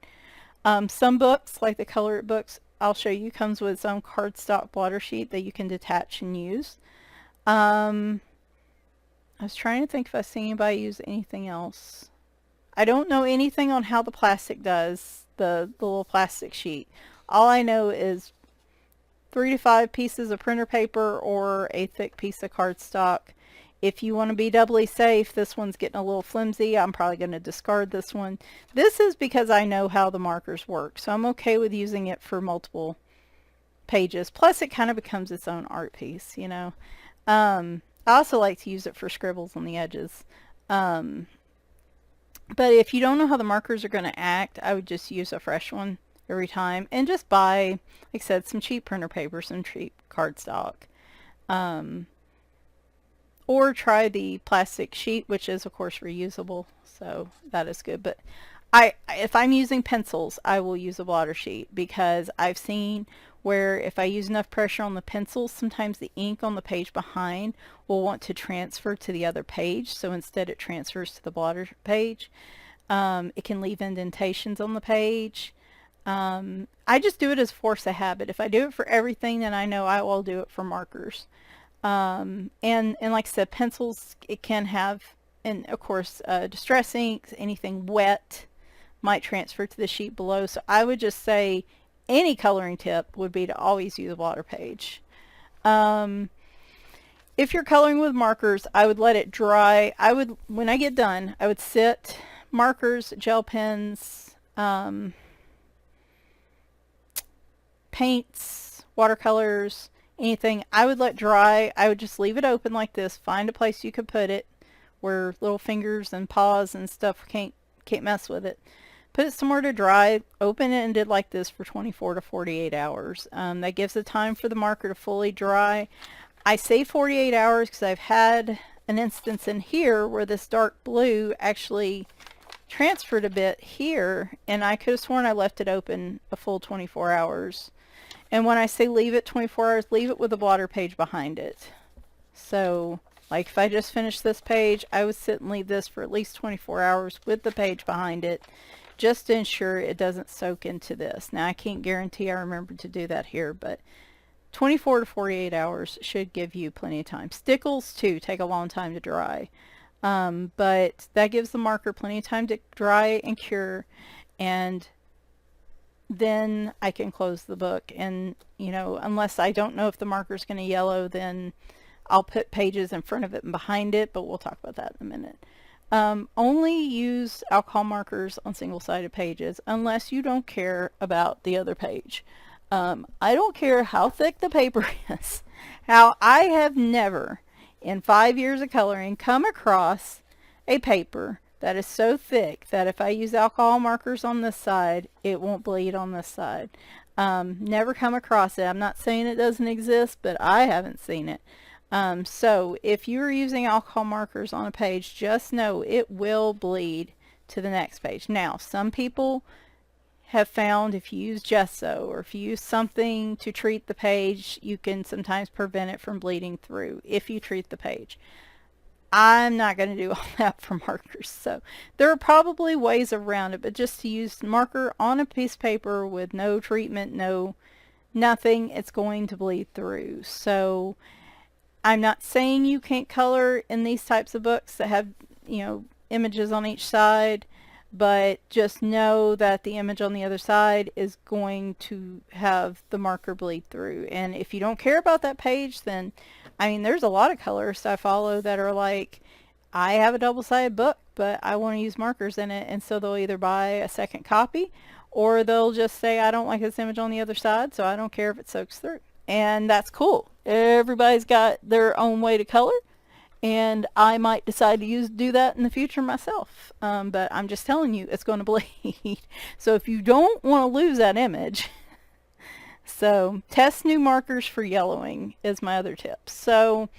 Some books, like the Caliart books I'll show you, comes with its own cardstock blotter sheet that you can detach and use. I was trying to think if I've seen anybody use anything else. I don't know anything on how the plastic does, the little plastic sheet. All I know is 3 to 5 pieces of printer paper or a thick piece of cardstock. If you want to be doubly safe, this one's getting a little flimsy. I'm probably going to discard this one. This is because I know how the markers work, so I'm okay with using it for multiple pages. Plus, it kind of becomes its own art piece, you know. I also like to use it for scribbles on the edges. But if you don't know how the markers are going to act, I would just use a fresh one every time, and just buy, like I said, some cheap printer paper, some cheap cardstock. Or try the plastic sheet, which is of course reusable, so that is good. But if I'm using pencils, I will use a blotter sheet, because I've seen where if I use enough pressure on the pencil, sometimes the ink on the page behind will want to transfer to the other page, so instead it transfers to the blotter page. It can leave indentations on the page. I just do it as force of habit. If I do it for everything, then I know I will do it for markers. And like I said, pencils, it can have, and of course, distress inks, anything wet might transfer to the sheet below. So I would just say any coloring tip would be to always use a blotter page. If you're coloring with markers, I would let it dry. When I get done, I would sit markers, gel pens, paints, watercolors, anything, I would let dry. I would just leave it open like this. Find a place you could put it where little fingers and paws and stuff can't mess with it. Put it somewhere to dry. Open it and did like this for 24 to 48 hours. That gives the time for the marker to fully dry. I say 48 hours because I've had an instance in here where this dark blue actually transferred a bit here, and I could have sworn I left it open a full 24 hours. And when I say leave it 24 hours, leave it with a blotter page behind it. So, like if I just finished this page, I would sit and leave this for at least 24 hours with the page behind it, just to ensure it doesn't soak into this. Now, I can't guarantee I remember to do that here, but 24 to 48 hours should give you plenty of time. Stickles, too, take a long time to dry. But that gives the marker plenty of time to dry and cure, and then I can close the book. And, you know, unless I don't know if the marker is going to yellow, then I'll put pages in front of it and behind it, but we'll talk about that in a minute. Only use alcohol markers on single-sided pages unless you don't care about the other page. I don't care how thick the paper is. How I have never, in 5 years of coloring, come across a paper that is so thick that if I use alcohol markers on this side, it won't bleed on this side. Never come across it. I'm not saying it doesn't exist, but I haven't seen it. So if you're using alcohol markers on a page, just know it will bleed to the next page. Now, some people have found if you use gesso or if you use something to treat the page, you can sometimes prevent it from bleeding through if you treat the page. I'm not going to do all that for markers, so there are probably ways around it, but just to use marker on a piece of paper with no treatment, nothing, it's going to bleed through. So I'm not saying you can't color in these types of books that have, you know, images on each side, but just know that the image on the other side is going to have the marker bleed through. And if you don't care about that page, then, I mean, there's a lot of colorists I follow that are like, I have a double-sided book, but I want to use markers in it, and so they'll either buy a second copy, or they'll just say, I don't like this image on the other side, so I don't care if it soaks through. And that's cool. Everybody's got their own way to color, and I might decide to do that in the future myself. But I'm just telling you, it's going to bleed. So if you don't want to lose that image, so test new markers for yellowing is my other tip. So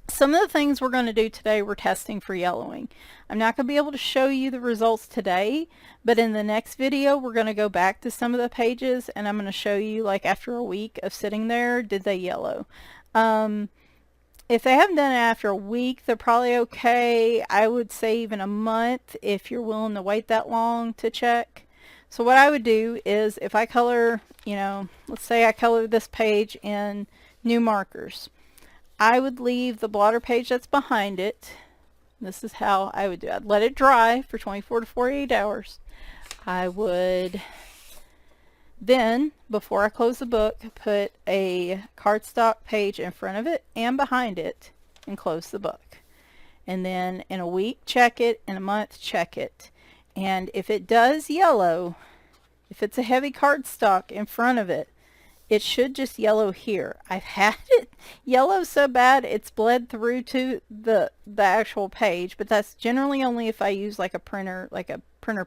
Some of the things we're going to do today, we're testing for yellowing. I'm not going to be able to show you the results today, but in the next video we're going to go back to some of the pages and I'm going to show you, like, after a week of sitting there, did they yellow. If they haven't done it after a week, they're probably okay. I would say even a month if you're willing to wait that long to check. So what I would do is, if I color, you know, let's say I color this page in new markers, I would leave the blotter page that's behind it. This is how I would do it. I'd let it dry for 24 to 48 hours. I would then, before I close the book, put a cardstock page in front of it and behind it and close the book. And then in a week, check it. In a month, check it. And if it does yellow, if it's a heavy cardstock in front of it, it should just yellow here. I've had it yellow so bad it's bled through to the actual page, but that's generally only if I use like a printer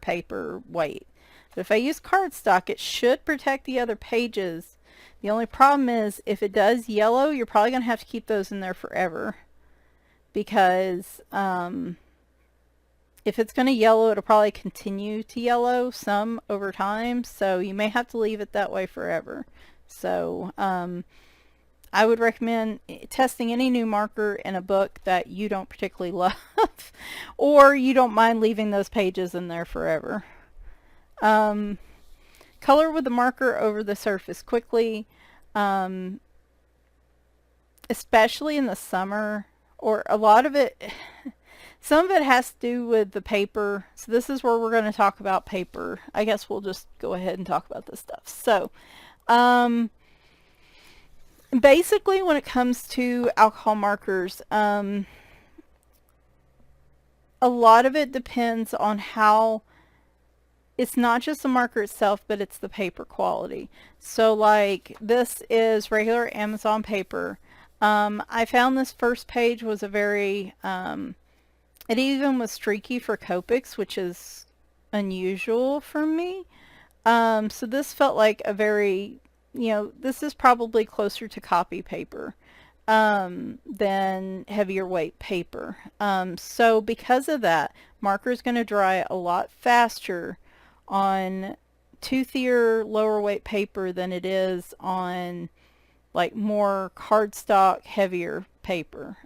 paper weight. But if I use cardstock, it should protect the other pages. The only problem is, if it does yellow, you're probably going to have to keep those in there forever, because if it's going to yellow, it'll probably continue to yellow some over time, so you may have to leave it that way forever. So I would recommend testing any new marker in a book that you don't particularly love or you don't mind leaving those pages in there forever. Color with the marker over the surface quickly, especially in the summer, or a lot of it, some of it has to do with the paper. So this is where we're going to talk about paper. I guess we'll just go ahead and talk about this stuff. So basically, when it comes to alcohol markers, a lot of it depends on how, it's not just the marker itself, but it's the paper quality. So like, this is regular Amazon paper. I found this first page was a very, it even was streaky for Copics, which is unusual for me. So this felt like a very, you know, this is probably closer to copy paper than heavier weight paper. So because of that, marker is going to dry a lot faster on toothier, lower weight paper than it is on like more cardstock, heavier paper.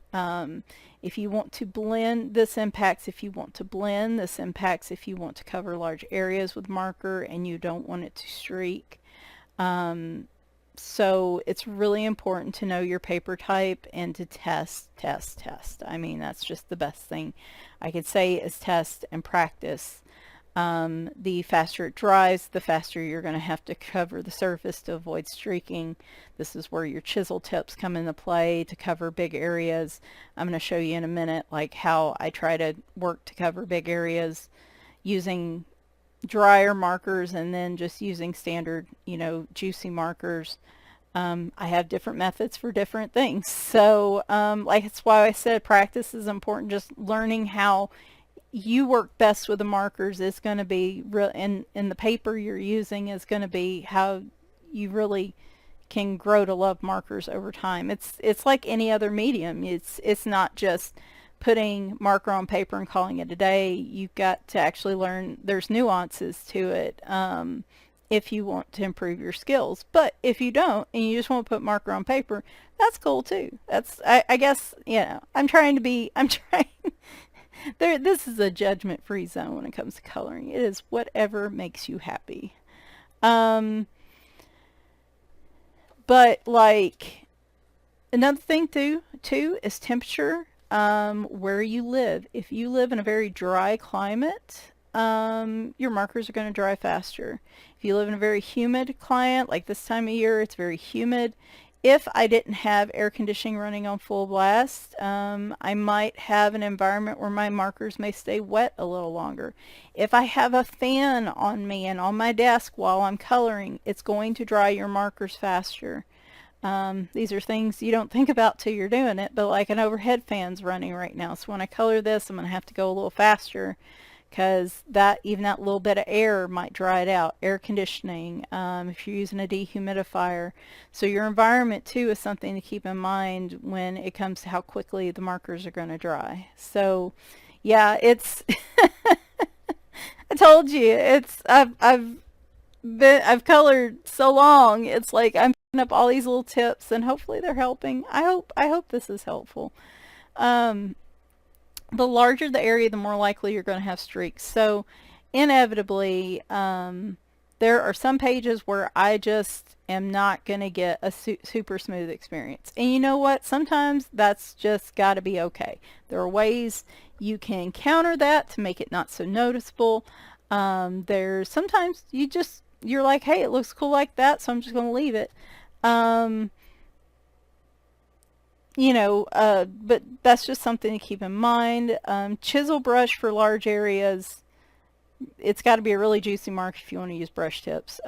If you want to blend, this impacts if you want to blend, this impacts if you want to cover large areas with marker and you don't want it to streak. So it's really important to know your paper type and to test. I mean, that's just the best thing I could say is test and practice. The faster it dries, the faster you're going to have to cover the surface to avoid streaking. This is where your chisel tips come into play to cover big areas. I'm going to show you in a minute like how I try to work to cover big areas using drier markers and then just using standard, you know, juicy markers. I have different methods for different things. So like, that's why I said practice is important. Just learning how you work best with the markers is going to be real, in the paper you're using is going to be how you really can grow to love markers over time. It's like any other medium. It's not just putting marker on paper and calling it a day. You've got to actually learn, there's nuances to it if you want to improve your skills. But if you don't and you just want to put marker on paper, that's cool too. That's, I guess, you know, I'm trying this is a judgment-free zone when it comes to coloring. It is whatever makes you happy. But like, another thing too is temperature, where you live. If you live in a very dry climate, your markers are going to dry faster. If you live in a very humid climate, like this time of year, it's very humid. If I didn't have air conditioning running on full blast, I might have an environment where my markers may stay wet a little longer. If I have a fan on me and on my desk while I'm coloring, it's going to dry your markers faster. These are things you don't think about till you're doing it, but like an overhead fan's running right now. So when I color this, I'm going to have to go a little faster because that even that little bit of air might dry it out. Air conditioning, if you're using a dehumidifier. So your environment too is something to keep in mind when it comes to how quickly the markers are going to dry. So yeah, it's I told you, it's I've colored so long. It's like I'm picking up all these little tips, and hopefully they're helping. I hope this is helpful. Um, the larger the area, the more likely you're going to have streaks. So inevitably, there are some pages where I just am not going to get a super smooth experience. And you know what? Sometimes that's just got to be okay. There are ways you can counter that to make it not so noticeable. There's sometimes you're like, hey, it looks cool like that, so I'm just going to leave it. Um, but that's just something to keep in mind. Chisel brush for large areas. It's got to be a really juicy mark if you want to use brush tips.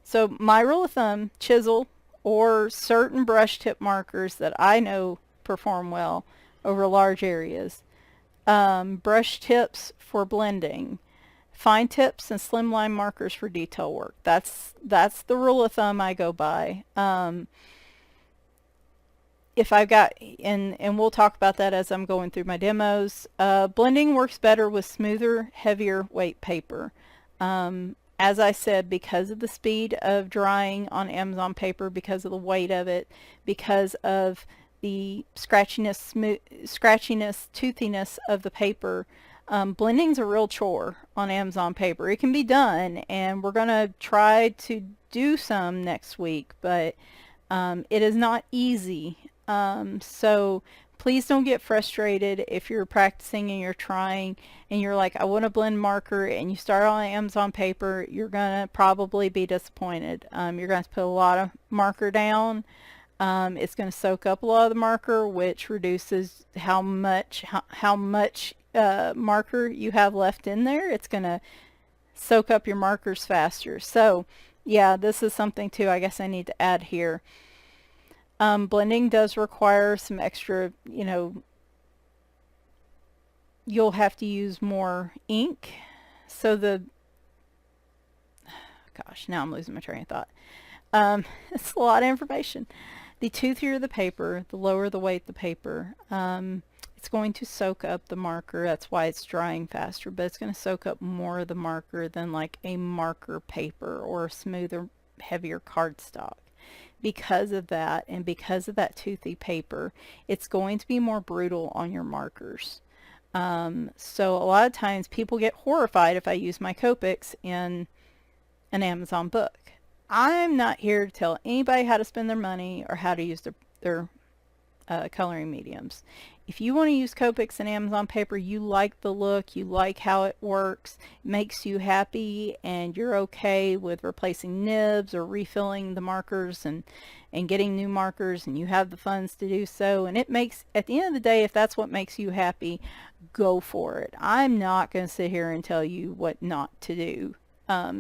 So my rule of thumb, chisel or certain brush tip markers that I know perform well over large areas. Brush tips for blending. Fine tips and slimline markers for detail work. That's the rule of thumb I go by. If I've got, and we'll talk about that as I'm going through my demos, blending works better with smoother, heavier weight paper. As I said, because of the speed of drying on Amazon paper, because of the weight of it, because of the scratchiness, toothiness of the paper, blending's a real chore on Amazon paper. It can be done, and we're going to try to do some next week, but it is not easy. So please don't get frustrated if you're practicing and you're trying and you're like, I want a blend marker, and you start on Amazon paper. You're going to probably be disappointed. You're going to have to put a lot of marker down. It's going to soak up a lot of the marker, which reduces how much marker you have left in there. It's going to soak up your markers faster. So yeah, this is something too I guess I need to add here. Blending does require some extra, you'll have to use more ink. So gosh, now I'm losing my train of thought. It's a lot of information. The toothier the paper, the lower the weight the paper. It's going to soak up the marker. That's why it's drying faster, but it's going to soak up more of the marker than like a marker paper or a smoother, heavier cardstock. Because of that, and because of that toothy paper, it's going to be more brutal on your markers. So a lot of times people get horrified if I use my Copics in an Amazon book. I'm not here to tell anybody how to spend their money or how to use their coloring mediums. If you want to use Copics and Amazon paper, you like the look, you like how it works, it makes you happy, and you're okay with replacing nibs or refilling the markers and getting new markers, and you have the funds to do so, and it makes, at the end of the day, if that's what makes you happy, go for it. I'm not going to sit here and tell you what not to do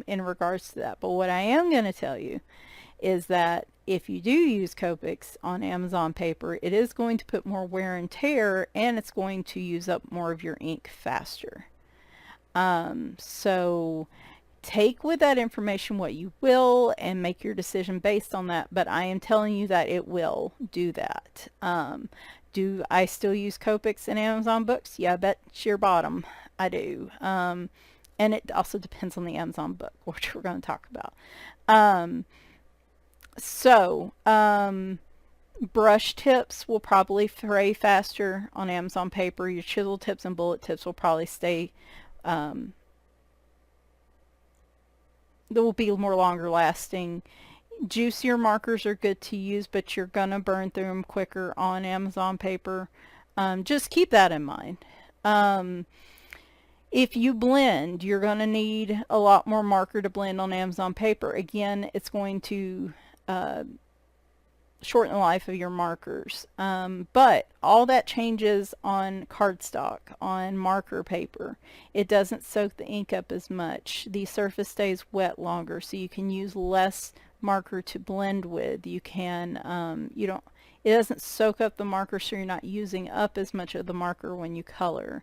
in regards to that, but what I am going to tell you is that if you do use Copics on Amazon paper, it is going to put more wear and tear, and it's going to use up more of your ink faster. So take with that information what you will and make your decision based on that, but I am telling you that it will do that. Do I still use Copics in Amazon books? Yeah, I bet your bottom I do. And it also depends on the Amazon book, which we're going to talk about. Brush tips will probably fray faster on Amazon paper. Your chisel tips and bullet tips will probably stay, they will be more longer lasting. Juicier markers are good to use, but you're going to burn through them quicker on Amazon paper. Just keep that in mind. If you blend, you're going to need a lot more marker to blend on Amazon paper. Again, it's going to shorten the life of your markers. But all that changes on cardstock, on marker paper. It doesn't soak the ink up as much. The surface stays wet longer, so you can use less marker to blend with. You can, it doesn't soak up the marker, so you're not using up as much of the marker when you color.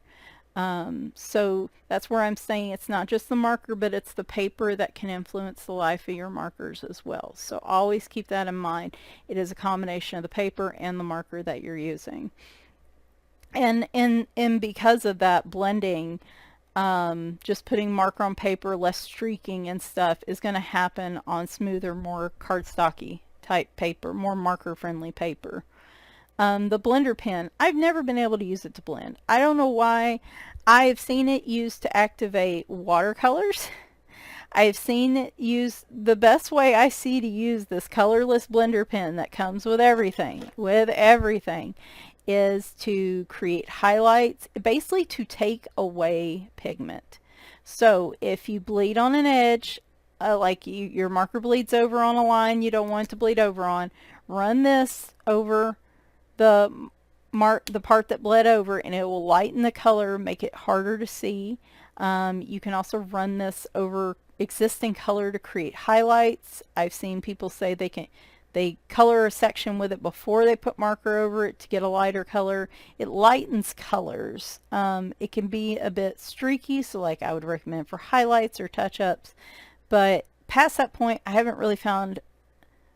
So that's where I'm saying it's not just the marker, but it's the paper that can influence the life of your markers as well. So always keep that in mind. It is a combination of the paper and the marker that you're using. And because of that, blending, just putting marker on paper, less streaking and stuff is going to happen on smoother, more cardstocky type paper, more marker friendly paper. The blender pen, I've never been able to use it to blend. I don't know why. I've seen it used to activate watercolors. I've seen it used, the best way I see to use this colorless blender pen that comes with everything, is to create highlights, basically to take away pigment. So if you bleed on an edge, your marker bleeds over on a line you don't want it to bleed over on, run this over the part that bled over, and it will lighten the color, make it harder to see. You can also run this over existing color to create highlights. I've seen people say they color a section with it before they put marker over it to get a lighter color. It lightens colors. It can be a bit streaky, so like I would recommend for highlights or touch-ups, but past that point I haven't really found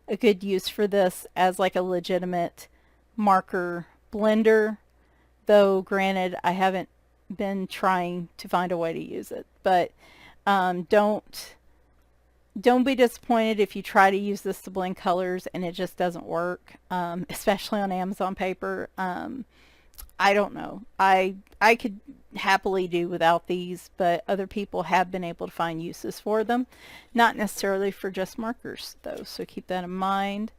a good use for this as like a legitimate marker blender, though granted I haven't been trying to find a way to use it. But don't be disappointed if you try to use this to blend colors and it just doesn't work, especially on Amazon paper. I don't know. I could happily do without these, but other people have been able to find uses for them. Not necessarily for just markers though, so keep that in mind.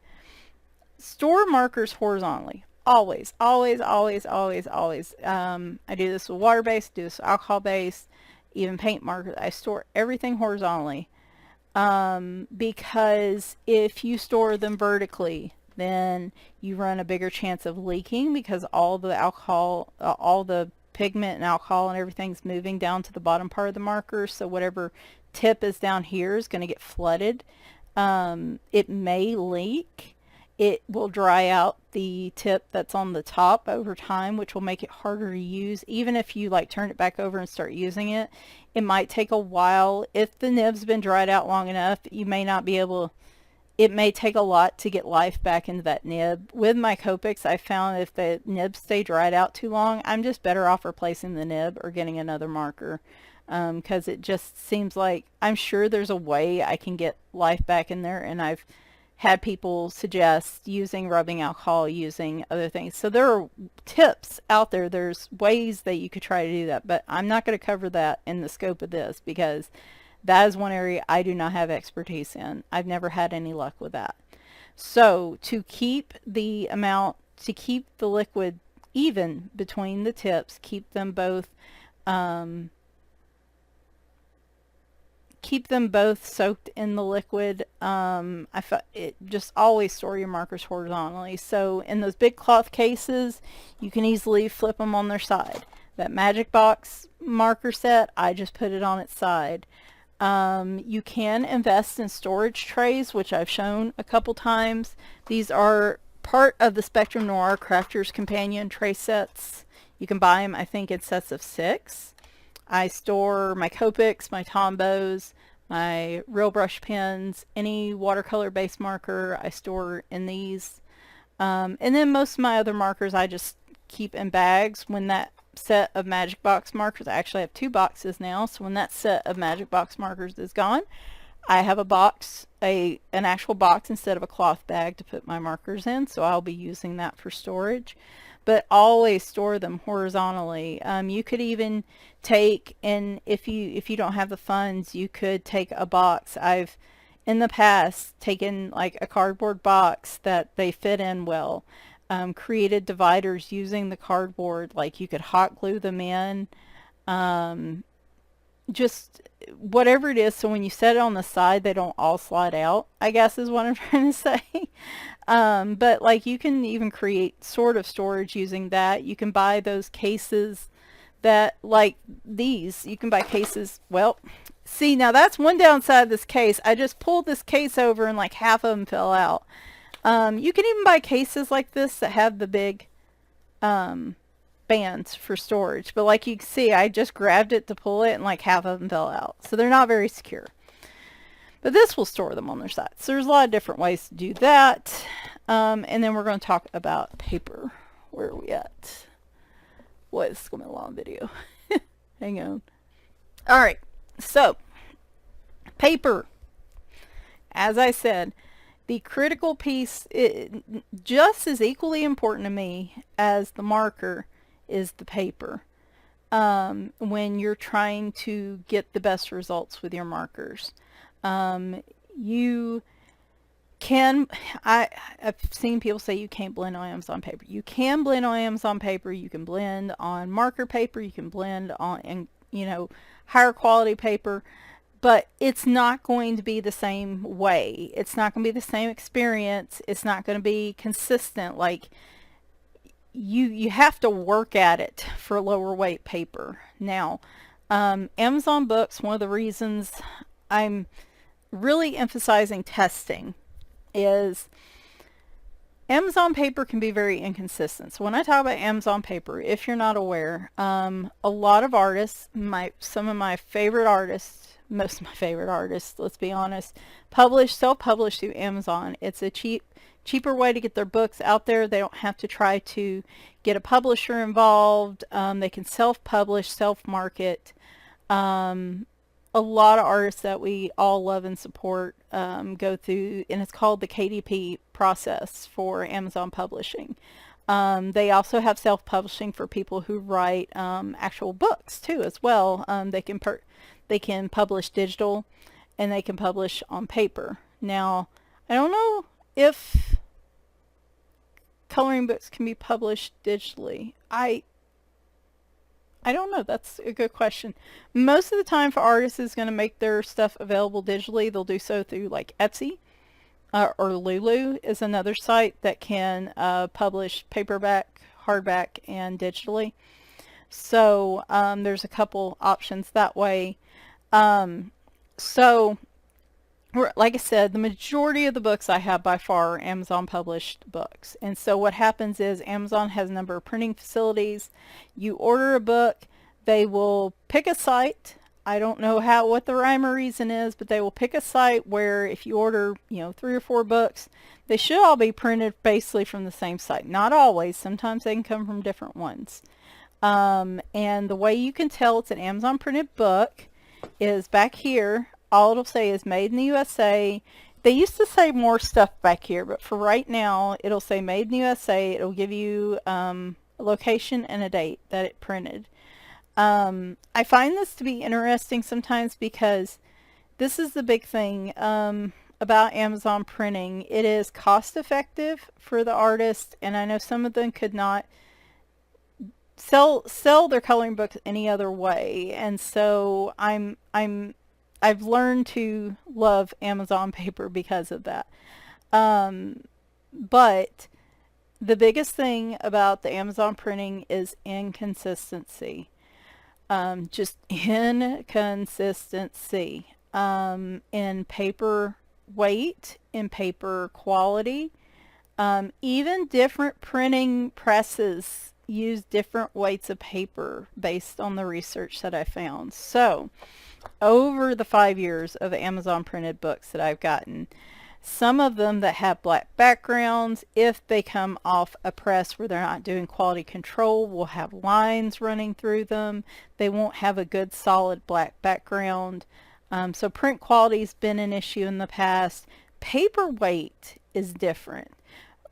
Store markers horizontally. Always, always, always, always, always. I do this with water-based, do this with alcohol-based, even paint markers. I store everything horizontally. Because if you store them vertically, then you run a bigger chance of leaking, because all the alcohol, all the pigment and alcohol and everything's moving down to the bottom part of the marker. So whatever tip is down here is going to get flooded. It may leak. It will dry out the tip that's on the top over time, which will make it harder to use. Even if you like turn it back over and start using it, it might take a while. If the nib's been dried out long enough, you may not be able, it may take a lot to get life back into that nib. With my Copics, I found if the nibs stay dried out too long, I'm just better off replacing the nib or getting another marker. Because it just seems like, I'm sure there's a way I can get life back in there, and I've had people suggest using rubbing alcohol, using other things. So there are tips out there. There's ways that you could try to do that, but I'm not going to cover that in the scope of this, because that is one area I do not have expertise in. I've never had any luck with that. So to keep the liquid even between the tips, keep them both soaked in the liquid. Just always store your markers horizontally. So in those big cloth cases, you can easily flip them on their side. That Magic Box marker set, I just put it on its side. You can invest in storage trays, which I've shown a couple times. These are part of the Spectrum Noir Crafter's Companion tray sets. You can buy them, I think, in sets of 6. I store my Copics, my Tombows, my real brush pens, any watercolor based marker I store in these. And then most of my other markers I just keep in bags. When that set of Magic Box markers, I actually have 2 boxes now, so when that set of Magic Box markers is gone, I have a box, an actual box instead of a cloth bag to put my markers in, so I'll be using that for storage. But always store them horizontally. You could even take, and if you don't have the funds, you could take a box. I've in the past taken like a cardboard box that they fit in well, created dividers using the cardboard, like you could hot glue them in, just whatever it is, so when you set it on the side they don't all slide out, I guess is what I'm trying to say. But like you can even create sort of storage using that. You can buy those cases that, like these, you can buy cases. Well, see, now that's one downside of this case. I just pulled this case over and like half of them fell out. You can even buy cases like this that have the big expands for storage. But like you can see, I just grabbed it to pull it and like half of them fell out. So they're not very secure. But this will store them on their side. So there's a lot of different ways to do that. And then we're going to talk about paper. Where are we at? What, this is going to be a long video. Hang on. All right. So paper. As I said, the critical piece, just as equally important to me as the marker, is the paper. When you're trying to get the best results with your markers. You can, I've seen people say you can't blend on Amazon paper. You can blend on Amazon paper. You can blend on marker paper. You can blend on, and you know, higher quality paper. But it's not going to be the same way. It's not going to be the same experience. It's not going to be consistent. Like, you have to work at it for lower weight paper. Now, Amazon books, one of the reasons I'm really emphasizing testing is Amazon paper can be very inconsistent. So when I talk about Amazon paper, if you're not aware, a lot of artists, some of my favorite artists, most of my favorite artists, let's be honest, self-publish through Amazon. It's a cheaper way to get their books out there. They don't have to try to get a publisher involved. They can self-publish, self-market. A lot of artists that we all love and support go through, and it's called the KDP process for Amazon publishing. They also have self-publishing for people who write actual books too as well. They can publish digital and they can publish on paper. Now, I don't know if coloring books can be published digitally. I don't know. That's a good question. Most of the time, if an artist is going to make their stuff available digitally, they'll do so through like Etsy, or Lulu is another site that can publish paperback, hardback, and digitally. So there's a couple options that way. So like I said, the majority of the books I have by far are Amazon published books. And so what happens is Amazon has a number of printing facilities. You order a book, they will pick a site. I don't know what the rhyme or reason is, but they will pick a site where if you order, 3 or 4 books, they should all be printed basically from the same site. Not always. Sometimes they can come from different ones. And the way you can tell it's an Amazon printed book is back here. All it'll say is made in the USA. They used to say more stuff back here, but for right now, it'll say made in the USA. It'll give you a location and a date that it printed. I find this to be interesting sometimes because this is the big thing about Amazon printing. It is cost effective for the artist, and I know some of them could not sell their coloring books any other way, and so I've learned to love Amazon paper because of that. But the biggest thing about the Amazon printing is inconsistency. Just inconsistency in paper weight, in paper quality. Even different printing presses use different weights of paper based on the research that I found. So over the 5 years of Amazon printed books that I've gotten, some of them that have black backgrounds, if they come off a press where they're not doing quality control, will have lines running through them. They won't have a good solid black background. So print quality's been an issue in the past. Paper weight is different.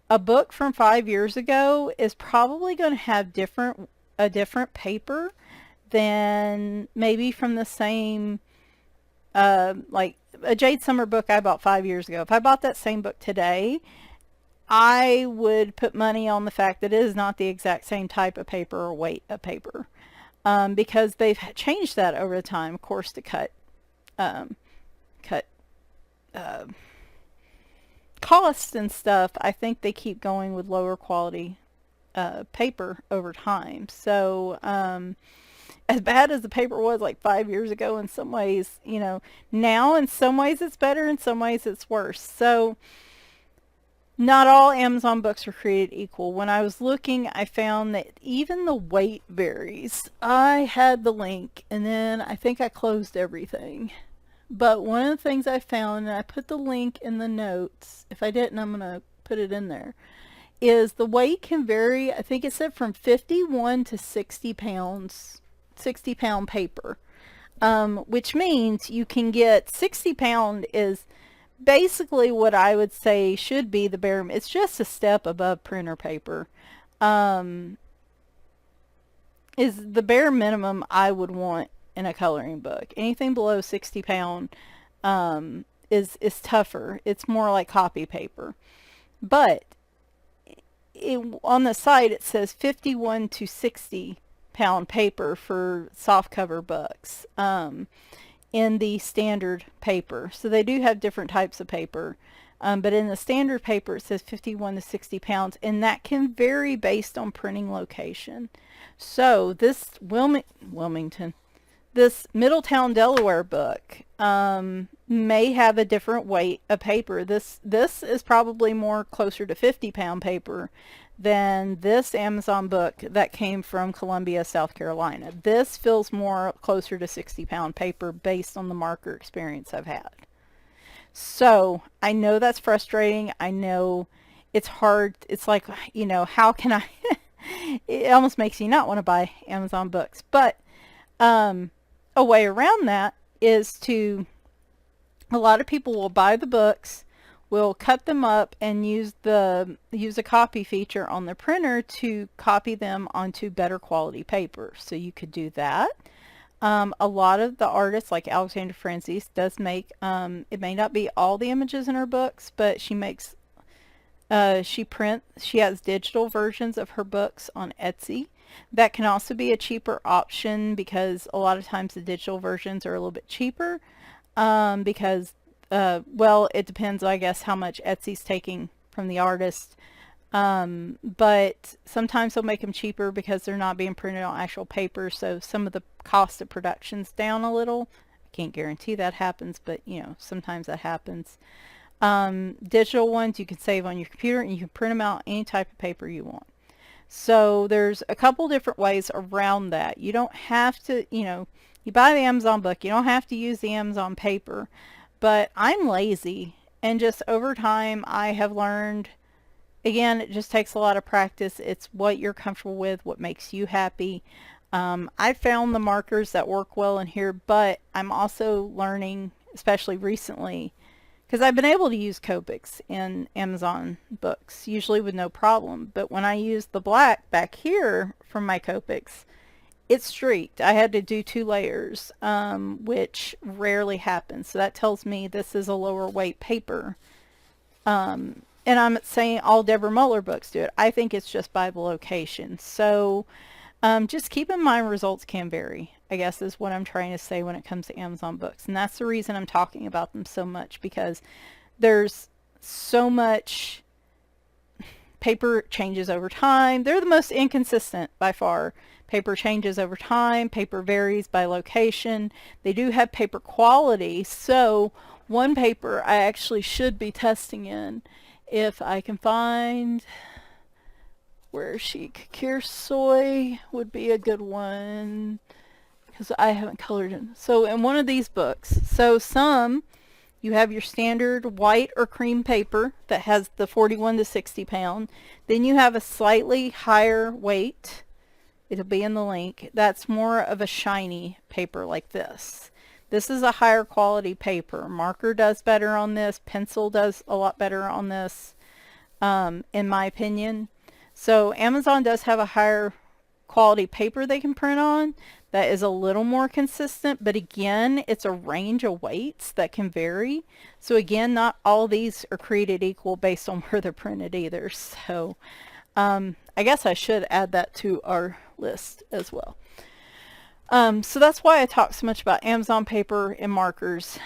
A book from 5 years ago is probably going to have a different paper than maybe from the same, like a Jade Summer book I bought 5 years ago. If I bought that same book today, I would put money on the fact that it is not the exact same type of paper or weight of paper, because they've changed that over the time, of course, to cut costs and stuff. I think they keep going with lower quality paper over time. So as bad as the paper was like 5 years ago, in some ways, now in some ways it's better, in some ways it's worse. So Not all Amazon books are created equal. When I was looking, I found that even the weight varies. I had the link, and then I think I closed everything. But one of the things I found, and I put the link in the notes, if I didn't, I'm going to put it in there, is the weight can vary. I think it said from 51 to 60 pounds, 60 pound paper, which means you can get 60 pound is basically what I would say should be the bare, it's just a step above printer paper, is the bare minimum I would want in a coloring book. Anything below 60 pound is tougher. It's more like copy paper. But on the site it says 51 to 60 pound paper for soft cover books in the standard paper. So they do have different types of paper. But in the standard paper it says 51 to 60 pounds, and that can vary based on printing location. So this Wilmington, this Middletown, Delaware book may have a different weight of paper. This is probably more closer to 50 pound paper than this Amazon book that came from Columbia, South Carolina. This feels more closer to 60 pound paper based on the marker experience I've had. So I know that's frustrating. I know it's hard. It's like, you know, how can I it almost makes you not want to buy Amazon books. But a way around that is to, a lot of people will buy the books, will cut them up and use a copy feature on the printer to copy them onto better quality paper. So you could do that. A lot of the artists, like Alexandra Francis, does make, it may not be all the images in her books, but she makes, she has digital versions of her books on Etsy. That can also be a cheaper option because a lot of times the digital versions are a little bit cheaper because, well, it depends, I guess, how much Etsy's taking from the artist. But sometimes they'll make them cheaper because they're not being printed on actual paper, so some of the cost of production's down a little. I can't guarantee that happens, but you know, sometimes that happens. Digital ones you can save on your computer and you can print them out any type of paper you want. So there's a couple different ways around that. You don't have to, you know, you buy the Amazon book, you don't have to use the Amazon paper, but I'm lazy, and just over time I have learned, again, it just takes a lot of practice. It's what you're comfortable with, what makes you happy. I found the markers that work well in here, but I'm also learning, especially recently, because I've been able to use Copics in Amazon books, usually with no problem. But when I use the black back here from my Copics, it's streaked. I had to do 2 layers, which rarely happens. So that tells me this is a lower weight paper. And I'm not saying all Deborah Muller books do it. I think it's just by the location. So just keep in mind results can vary, I guess is what I'm trying to say when it comes to Amazon books. And that's the reason I'm talking about them so much, because there's so much paper changes over time. They're the most inconsistent by far. Paper changes over time. Paper varies by location. They do have paper quality. So one paper I actually should be testing in, if I can find where Kitsandcaboodles would be a good one, because I haven't colored it. So in one of these books, so some you have your standard white or cream paper that has the 41 to 60 pound. Then you have a slightly higher weight. It'll be in the link. That's more of a shiny paper like this. This is a higher quality paper. Marker does better on this. Pencil does a lot better on this, in my opinion. So Amazon does have a higher quality paper they can print on that is a little more consistent, but again, it's a range of weights that can vary. So again, not all these are created equal based on where they're printed either. So I guess I should add that to our list as well. So that's why I talk so much about Amazon paper and markers.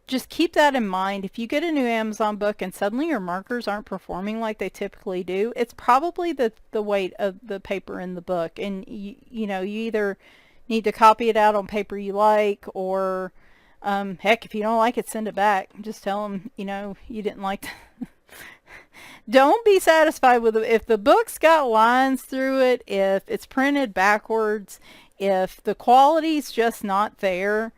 Just keep that in mind. If you get a new Amazon book and suddenly your markers aren't performing like they typically do, it's probably the weight of the paper in the book. And you know, you either need to copy it out on paper you like, or Heck, if you don't like it, send it back. Just tell them, you know, you didn't like Don't be satisfied with it. If the book's got lines through it, if it's printed backwards, if the quality's just not there,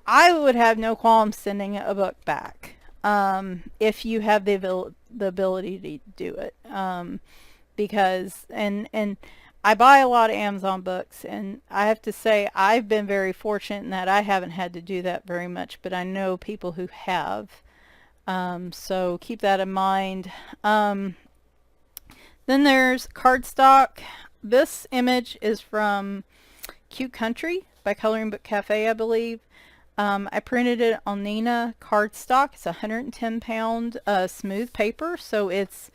I would have no qualms sending a book back, if you have the ability to do it. Because, and I buy a lot of Amazon books, and I have to say I've been very fortunate in that I haven't had to do that very much, but I know people who have. So keep that in mind. Then there's cardstock. This image is from Cute Country by Coloring Book Cafe, I believe. I printed it on Nina cardstock. It's 110 pound smooth paper, so it's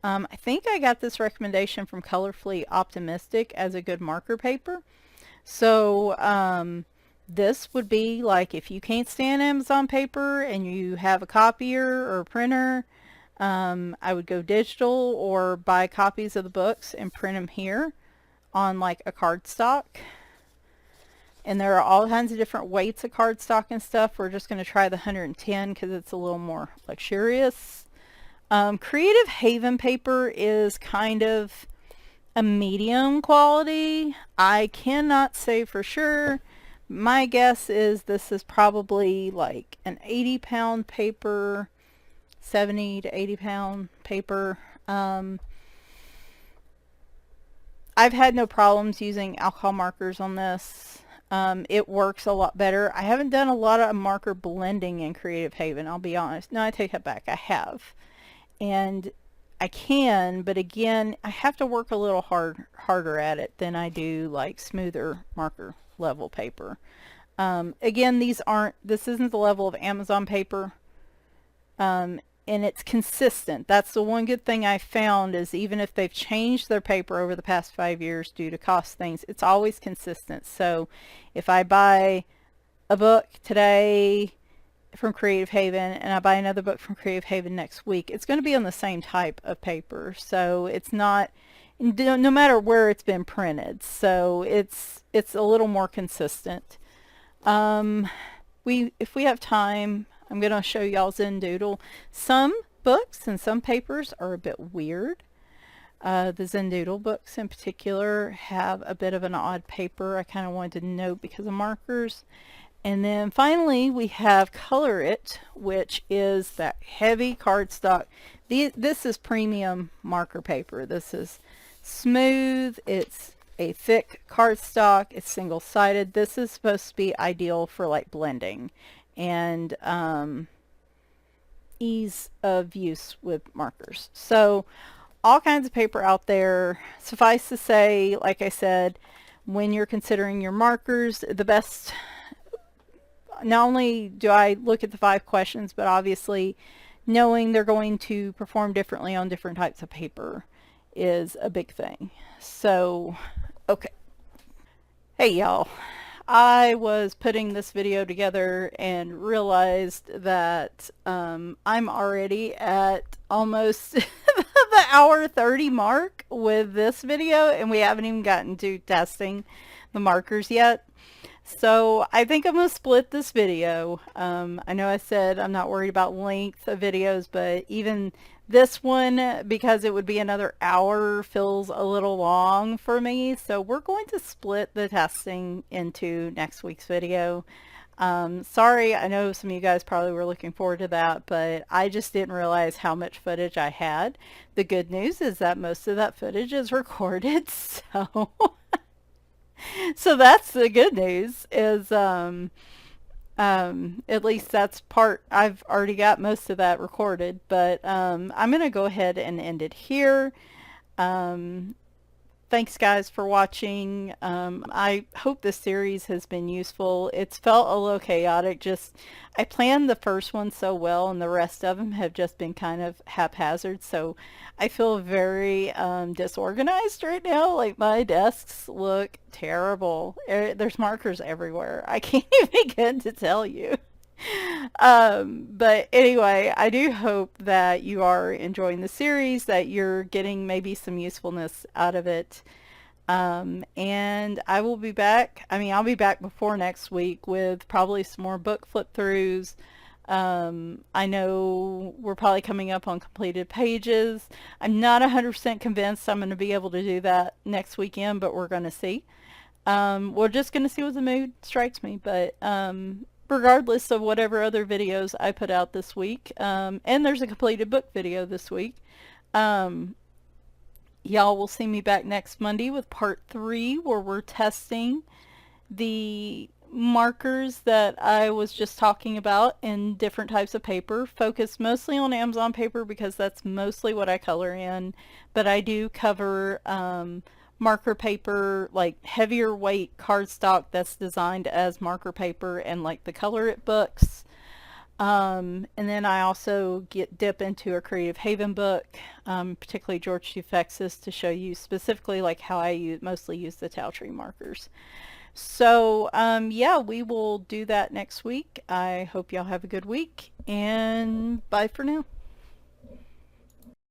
I think I got this recommendation from Colorfully Optimistic as a good marker paper. So this would be like if you can't stand Amazon paper and you have a copier or a printer, I would go digital or buy copies of the books and print them here on like a cardstock. And there are all kinds of different weights of cardstock and stuff. We're just going to try the 110 because it's a little more luxurious. Creative Haven paper is kind of a medium quality. I cannot say for sure. My guess is this is probably like an 80 pound paper, 70 to 80 pound paper. I've had no problems using alcohol markers on this. It works a lot better. I haven't done a lot of marker blending in Creative Haven, I'll be honest. No, I take that back. I have. And I can, but again, I have to work a little harder at it than I do like smoother marker level paper. Again, this isn't the level of Amazon paper. And it's consistent. That's the one good thing I found, is even if they've changed their paper over the past 5 years due to cost things, it's always consistent. So if I buy a book today from Creative Haven and I buy another book from Creative Haven next week, it's going to be on the same type of paper. So it's not, no matter where it's been printed. So it's a little more consistent. If we have time, I'm going to show y'all Zendoodle. Some books and some papers are a bit weird. The Zendoodle books in particular have a bit of an odd paper. I kind of wanted to note because of markers. And then finally we have Caliarts, which is that heavy cardstock. This is premium marker paper. This is smooth. It's a thick cardstock. It's single-sided. This is supposed to be ideal for like blending and ease of use with markers. So all kinds of paper out there. Suffice to say, like I said, when you're considering your markers, the best, not only do I look at the 5 questions, but obviously knowing they're going to perform differently on different types of paper is a big thing. So, okay. Hey y'all. I was putting this video together and realized that I'm already at almost the hour 30 mark with this video, and we haven't even gotten to testing the markers yet. So I think I'm going to split this video. I know I said I'm not worried about length of videos, but even this one, because it would be another hour, feels a little long for me. So we're going to split the testing into next week's video. Sorry, I know some of you guys probably were looking forward to that, but I just didn't realize how much footage I had. The good news is that most of that footage is recorded, so so that's the good news, is at least that's part, I've already got most of that recorded, but I'm going to go ahead and end it here. Thanks guys for watching. I hope this series has been useful. It's felt a little chaotic. I planned the first one so well, and the rest of them have just been kind of haphazard. So I feel very disorganized right now. Like my desks look terrible. There's markers everywhere. I can't even begin to tell you. But anyway, I do hope that you are enjoying the series, that you're getting maybe some usefulness out of it. And I will be back. I mean, I'll be back before next week with probably some more book flip throughs. I know we're probably coming up on completed pages. I'm not 100% convinced I'm going to be able to do that next weekend, but we're going to see. We're just going to see what the mood strikes me, but regardless of whatever other videos I put out this week, and there's a completed book video this week, y'all will see me back next Monday with part 3, where we're testing the markers that I was just talking about in different types of paper, focused mostly on Amazon paper because that's mostly what I color in, but I do cover marker paper, like heavier weight cardstock that's designed as marker paper, and like the Color It books. And then I also dip into a Creative Haven book, particularly George Dufexis, to show you specifically like how I mostly use the Taotree markers. So yeah, we will do that next week. I hope y'all have a good week, and bye for now.